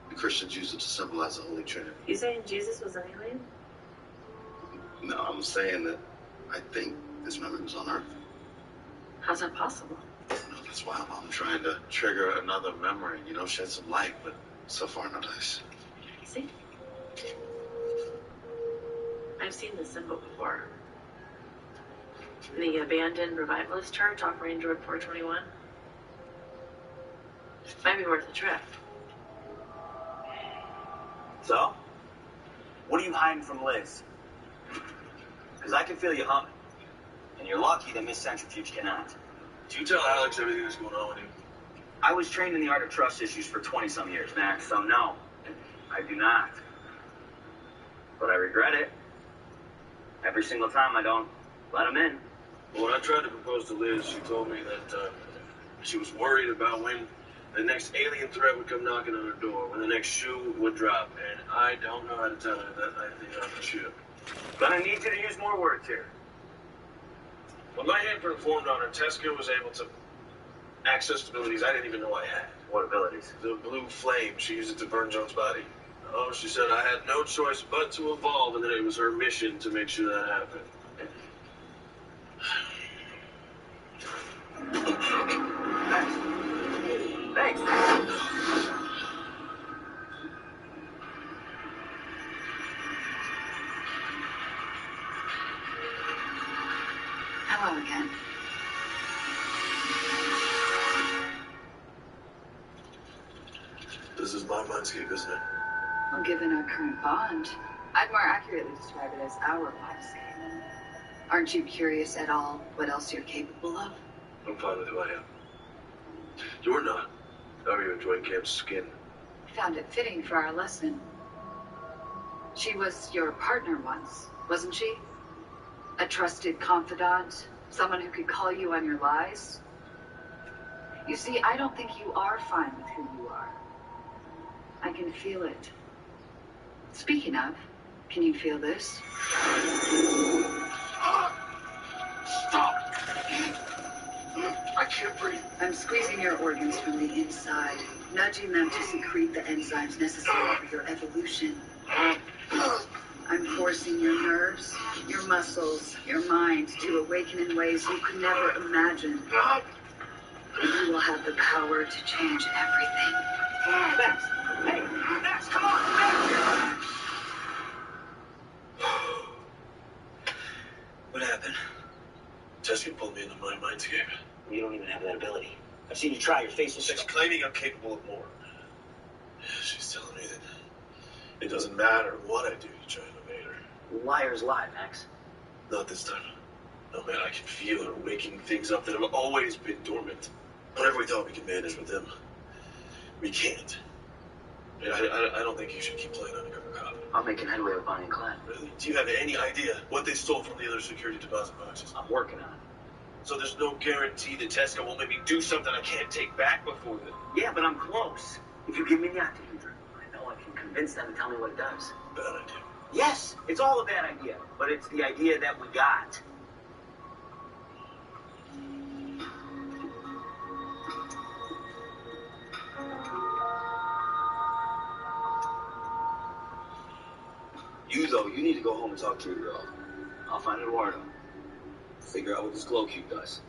The Christians use it to symbolize the Holy Trinity. You saying Jesus was an alien? No, I'm saying that I think this memory was on Earth. How's that possible? That's why I'm trying to trigger another memory, shed some light, but so far no dice. See? I've seen this symbol before. In the abandoned revivalist church off Range Road 421. Might be worth a trip. So? What are you hiding from Liz? Because I can feel you humming. And you're lucky that Miss Centrifuge cannot. Do you tell Alex everything that's going on with you? I was trained in the art of trust issues for 20-some years, Max, so no, I do not. But I regret it. Every single time I don't let him in. Well, when I tried to propose to Liz, she told me that she was worried about when the next alien threat would come knocking on her door, when the next shoe would drop, and I don't know how to tell her that I think I'm the shoe. Gonna need you to use more words here. When my handprint formed on her, Teska was able to access abilities I didn't even know I had. What abilities? The blue flame. She used it to burn Joan's body. Oh, she said I had no choice but to evolve, and that it was her mission to make sure that happened. Thanks. Hello again. This is my mindscape, isn't it? Well, given our current bond, I'd more accurately describe it as our mindscape. Aren't you curious at all what else you're capable of? I'm fine with who I am. You're not. How are you enjoying Cam's skin? Found it fitting for our lesson. She was your partner once, wasn't she? A trusted confidant, someone who could call you on your lies. You see, I don't think you are fine with who you are. I can feel it. Speaking of, can you feel this? Stop! I can't breathe. I'm squeezing your organs from the inside, nudging them to secrete the enzymes necessary for your evolution. I'm forcing your nerves, your muscles, your mind to awaken in ways you could never imagine. And you will have the power to change everything. Max! Hey! Max, come on! Max! What happened? Jessica pulled me into my mindscape. You don't even have that ability. I've seen you try. Your face was She's claiming I'm capable of more. She's telling me that it doesn't matter what I do to try and evade her. Liars lie, Max. Not this time. No, man, I can feel her waking things up that have always been dormant. Whatever we thought we could manage with them, we can't. I don't think you should keep playing undercover cop. I'm making headway with Bonnie and Clyde. Really? Do you have any idea what they stole from the other security deposit boxes? I'm working on it. So there's no guarantee that Tesca won't make me do something I can't take back before then? Yeah, but I'm close. If you give me the activator, I know I can convince them to tell me what it does. Bad idea. Yes, it's all a bad idea, but it's the idea that we got. You need to go home and talk to your girl. I'll find Eduardo. Figure out what this glow cube does.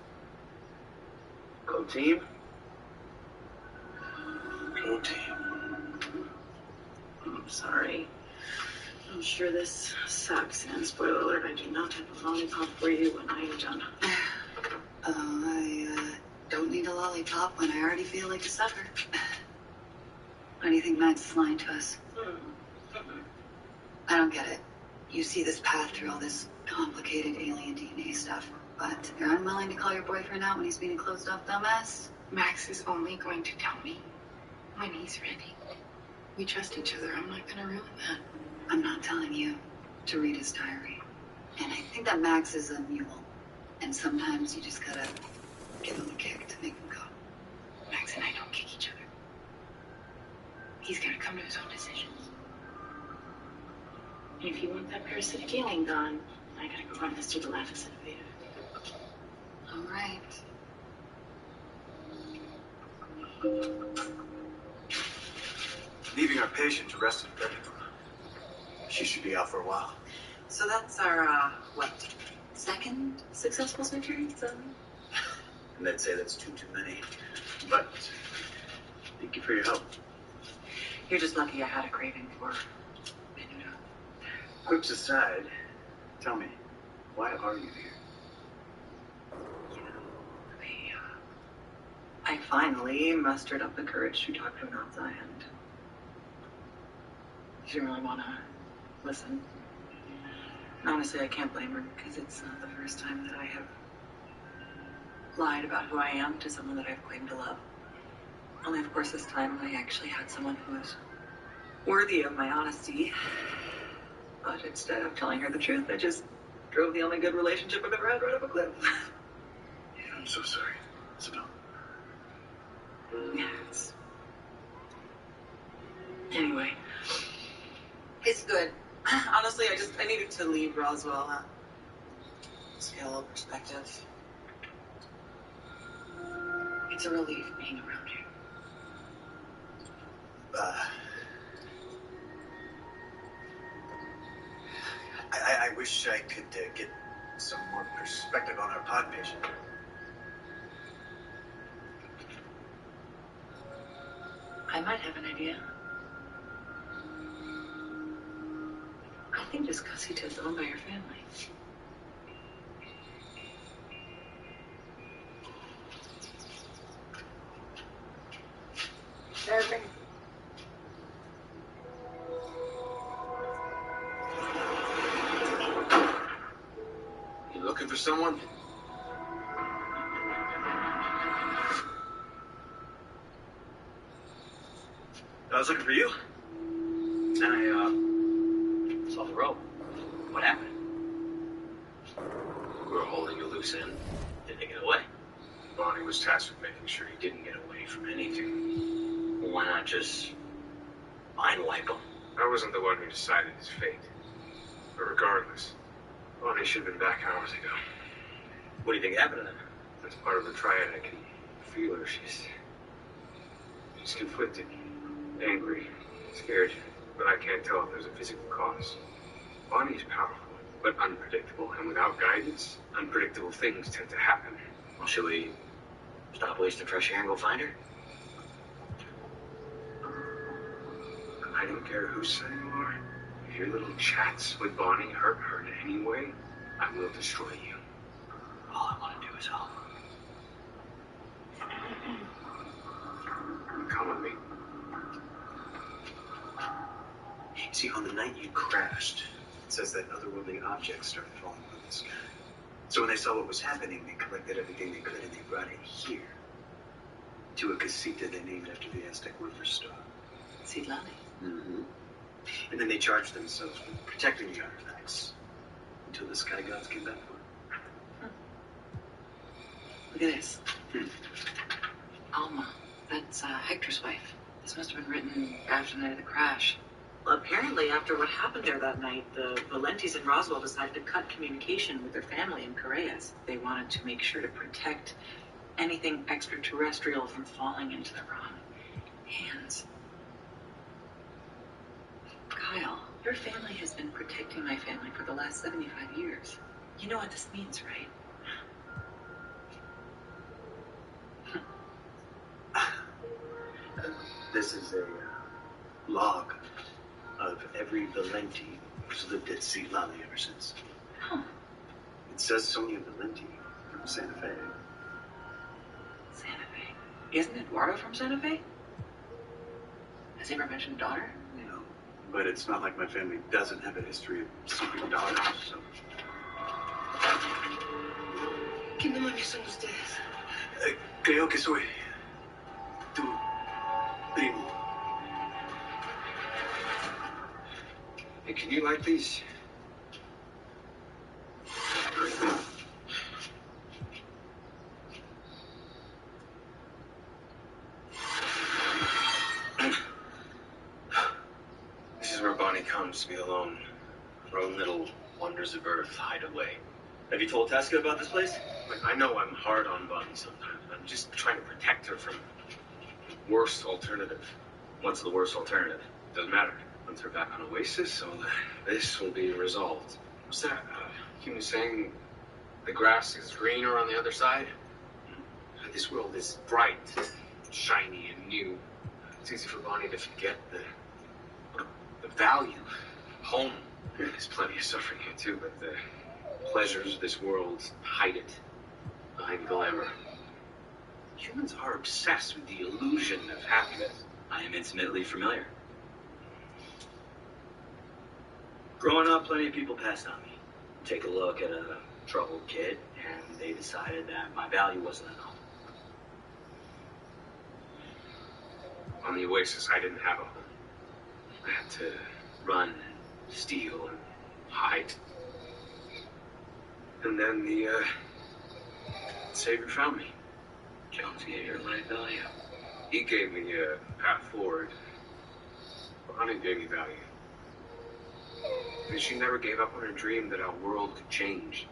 Go team. Go team. I'm sorry. I'm sure this sucks, and spoiler alert, I do not have a lollipop for you when I am done. I don't need a lollipop when I already feel like a sucker. Why do you think Max is lying to us? I don't get it. You see this path through all this complicated alien DNA stuff, but you're unwilling to call your boyfriend out when he's being a closed-off dumbass? Max is only going to tell me when he's ready. We trust each other. I'm not going to ruin that. I'm not telling you to read his diary. And I think that Max is a mule. And sometimes you just gotta give him a kick to make him go. Max and I don't kick each other. He's got to come to his own decisions. And if you want that parasitic alien gone, I gotta go run this to the Laphis innovator. All right. Leaving our patient to rest in bed. She should be out for a while. So that's our, second successful surgery? So... And they'd say that's too many. But thank you for your help. You're just lucky I had a craving for menudo. Quips aside, tell me, why are you here? I finally mustered up the courage to talk to Ananza, and she didn't really want to listen. And honestly, I can't blame her, because it's not the first time that I have lied about who I am to someone that I've claimed to love. Only, of course, this time I actually had someone who was worthy of my honesty. But instead of telling her the truth, I just drove the only good relationship I've ever had right up a cliff. I'm so sorry. Isabel. Yeah, it's... Anyway. It's good. Honestly, I needed to leave Roswell. Just get a little perspective. It's a relief being around here. I wish I could get some more perspective on our pod patient. I might have an idea. I think this Casita's owned by your family. Everything. You looking for someone? I was looking for you. And I saw the rope. What happened? We were holding a loose end. Did they get away? Bonnie was tasked with making sure he didn't get away from anything. Well, why not just mind wipe them? I wasn't the one who decided his fate. But regardless, Bonnie should have been back hours ago. What do you think happened to them? As part of the triad, I can feel her. She's conflicted, angry, scared, but I can't tell if there's a physical cause. Bonnie's powerful, but unpredictable, and without guidance, unpredictable things tend to happen. Well, should we stop wasting fresh air and go find her? I don't care whose side you are. If your little chats with Bonnie hurt her in any way, I will destroy you. All I want to do is help. Come with me. See, on the night you crashed, it says that otherworldly objects started falling from the sky. So when they saw what was happening, they collected everything they could and they brought it here. To a casita they named after the Aztec word for star. Citlali. Mm-hmm. And then they charged themselves with protecting the artifacts until the sky gods came back for them. Look at this. Alma. That's Hector's wife. This must have been written after the night of the crash. Well, apparently, after what happened there that night, the Valentis and Roswell decided to cut communication with their family in Correas. They wanted to make sure to protect anything extraterrestrial from falling into the wrong hands. Kyle, your family has been protecting my family for the last 75 years. You know what this means, right? This is a log of every Valenti who's lived at Citlali ever since. Oh. It says Sonia Valenti from Santa Fe. Santa Fe. Isn't Eduardo from Santa Fe? Has he ever mentioned daughter? No. But it's not like my family doesn't have a history of seeking daughters, so... ¿Qué demonios son ustedes? Creo que soy tu primo. Hey, can you like these? This is where Bonnie comes to be alone. Her own little wonders of Earth hideaway. Have you told Tasca about this place? Like, I know I'm hard on Bonnie sometimes, but I'm just trying to protect her from the worst alternative. What's the worst alternative? Doesn't matter. Once we're back on Oasis, this will be resolved. What's that? He was saying the grass is greener on the other side. This world is bright, shiny, and new. It's easy for Bonnie to forget the value of home. There's plenty of suffering here too, but the pleasures of this world hide it behind glamour. Humans are obsessed with the illusion of happiness. I am intimately familiar. Growing up, plenty of people passed on me. Take a look at a troubled kid, and they decided that my value wasn't enough. On the Oasis, I didn't have a home. I had to run and steal and hide. And then the Savior found me. Jones gave your life value. He gave me a path forward. Bonnie gave me value. Because she never gave up on her dream that our world could change.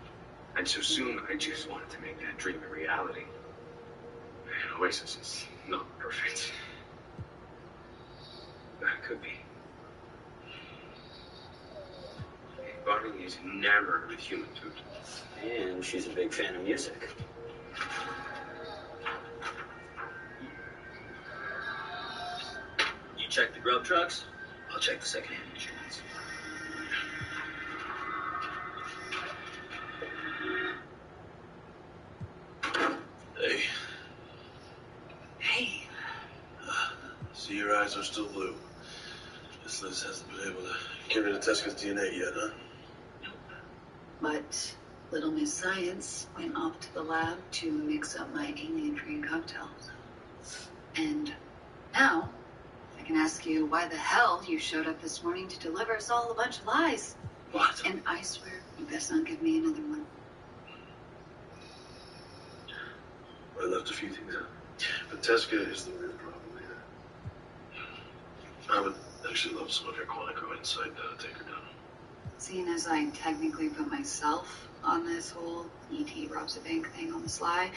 And so soon, I just wanted to make that dream a reality. And Oasis is not perfect. But it could be. Bonnie is enamored with human food. And she's a big fan of music. You check the grub trucks? I'll check the secondhand instruments. Hey. Hey. See, your eyes are still blue. Guess Liz hasn't been able to get rid of Tesca's DNA yet, huh? But Little Miss Science went off to the lab to mix up my alien green cocktail. And now, I can ask you why the hell you showed up this morning to deliver us all a bunch of lies. What? And I swear, you best not give me another one. I left a few things out. But Tesca is the real problem here. I would actually love some of your Quantico insight to take her down. Seeing as I technically put myself on this whole E.T. robs a bank thing on the sly,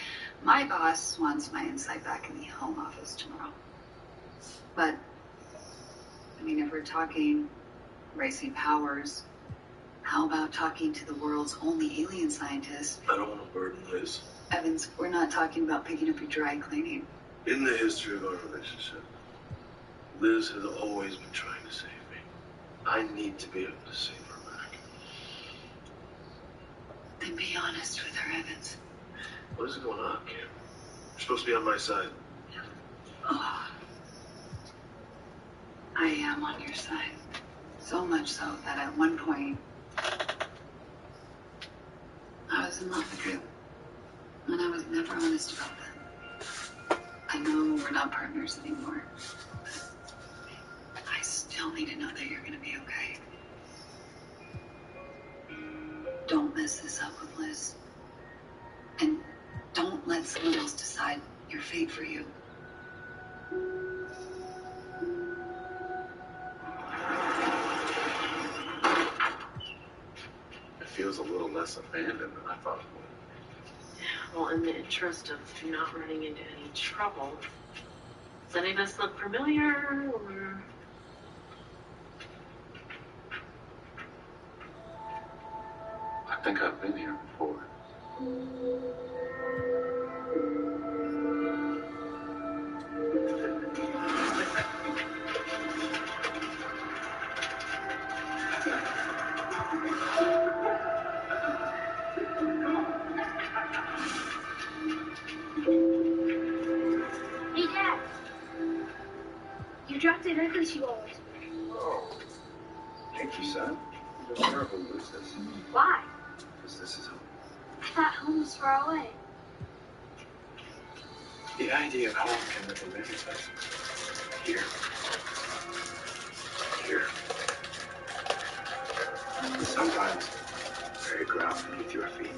my boss wants my insight back in the home office tomorrow. But, I mean, if we're talking racing powers, how about talking to the world's only alien scientist? I don't want to burden Liz. Evans, we're not talking about picking up your dry cleaning. In the history of our relationship, Liz has always been trying to save me. I need to be able to save her back. Then be honest with her, Evans. What is going on, Cam? You're supposed to be on my side. Oh, I am on your side. So much so that at one point, I was in love with you. And I was never honest about that. I know we're not partners anymore. But I still need to know that you're gonna be okay. Don't mess this up with Liz. And don't let someone else decide your fate for you. It feels a little less abandoned than I thought it would. Well, in the interest of not running into any trouble, does any of this look familiar, or? I think I've been here before. Hey, Dad. You dropped it early as you always do. Oh. Thank you, son. You'll never lose this. Why? Because this is home. I thought home was far away. The idea of home can live in many places. Here. Here. And sometimes very ground beneath your feet.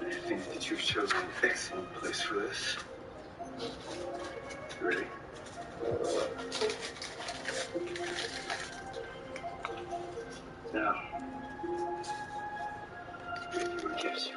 And I think that you've chosen an excellent place for this. You ready? Now, what gifts you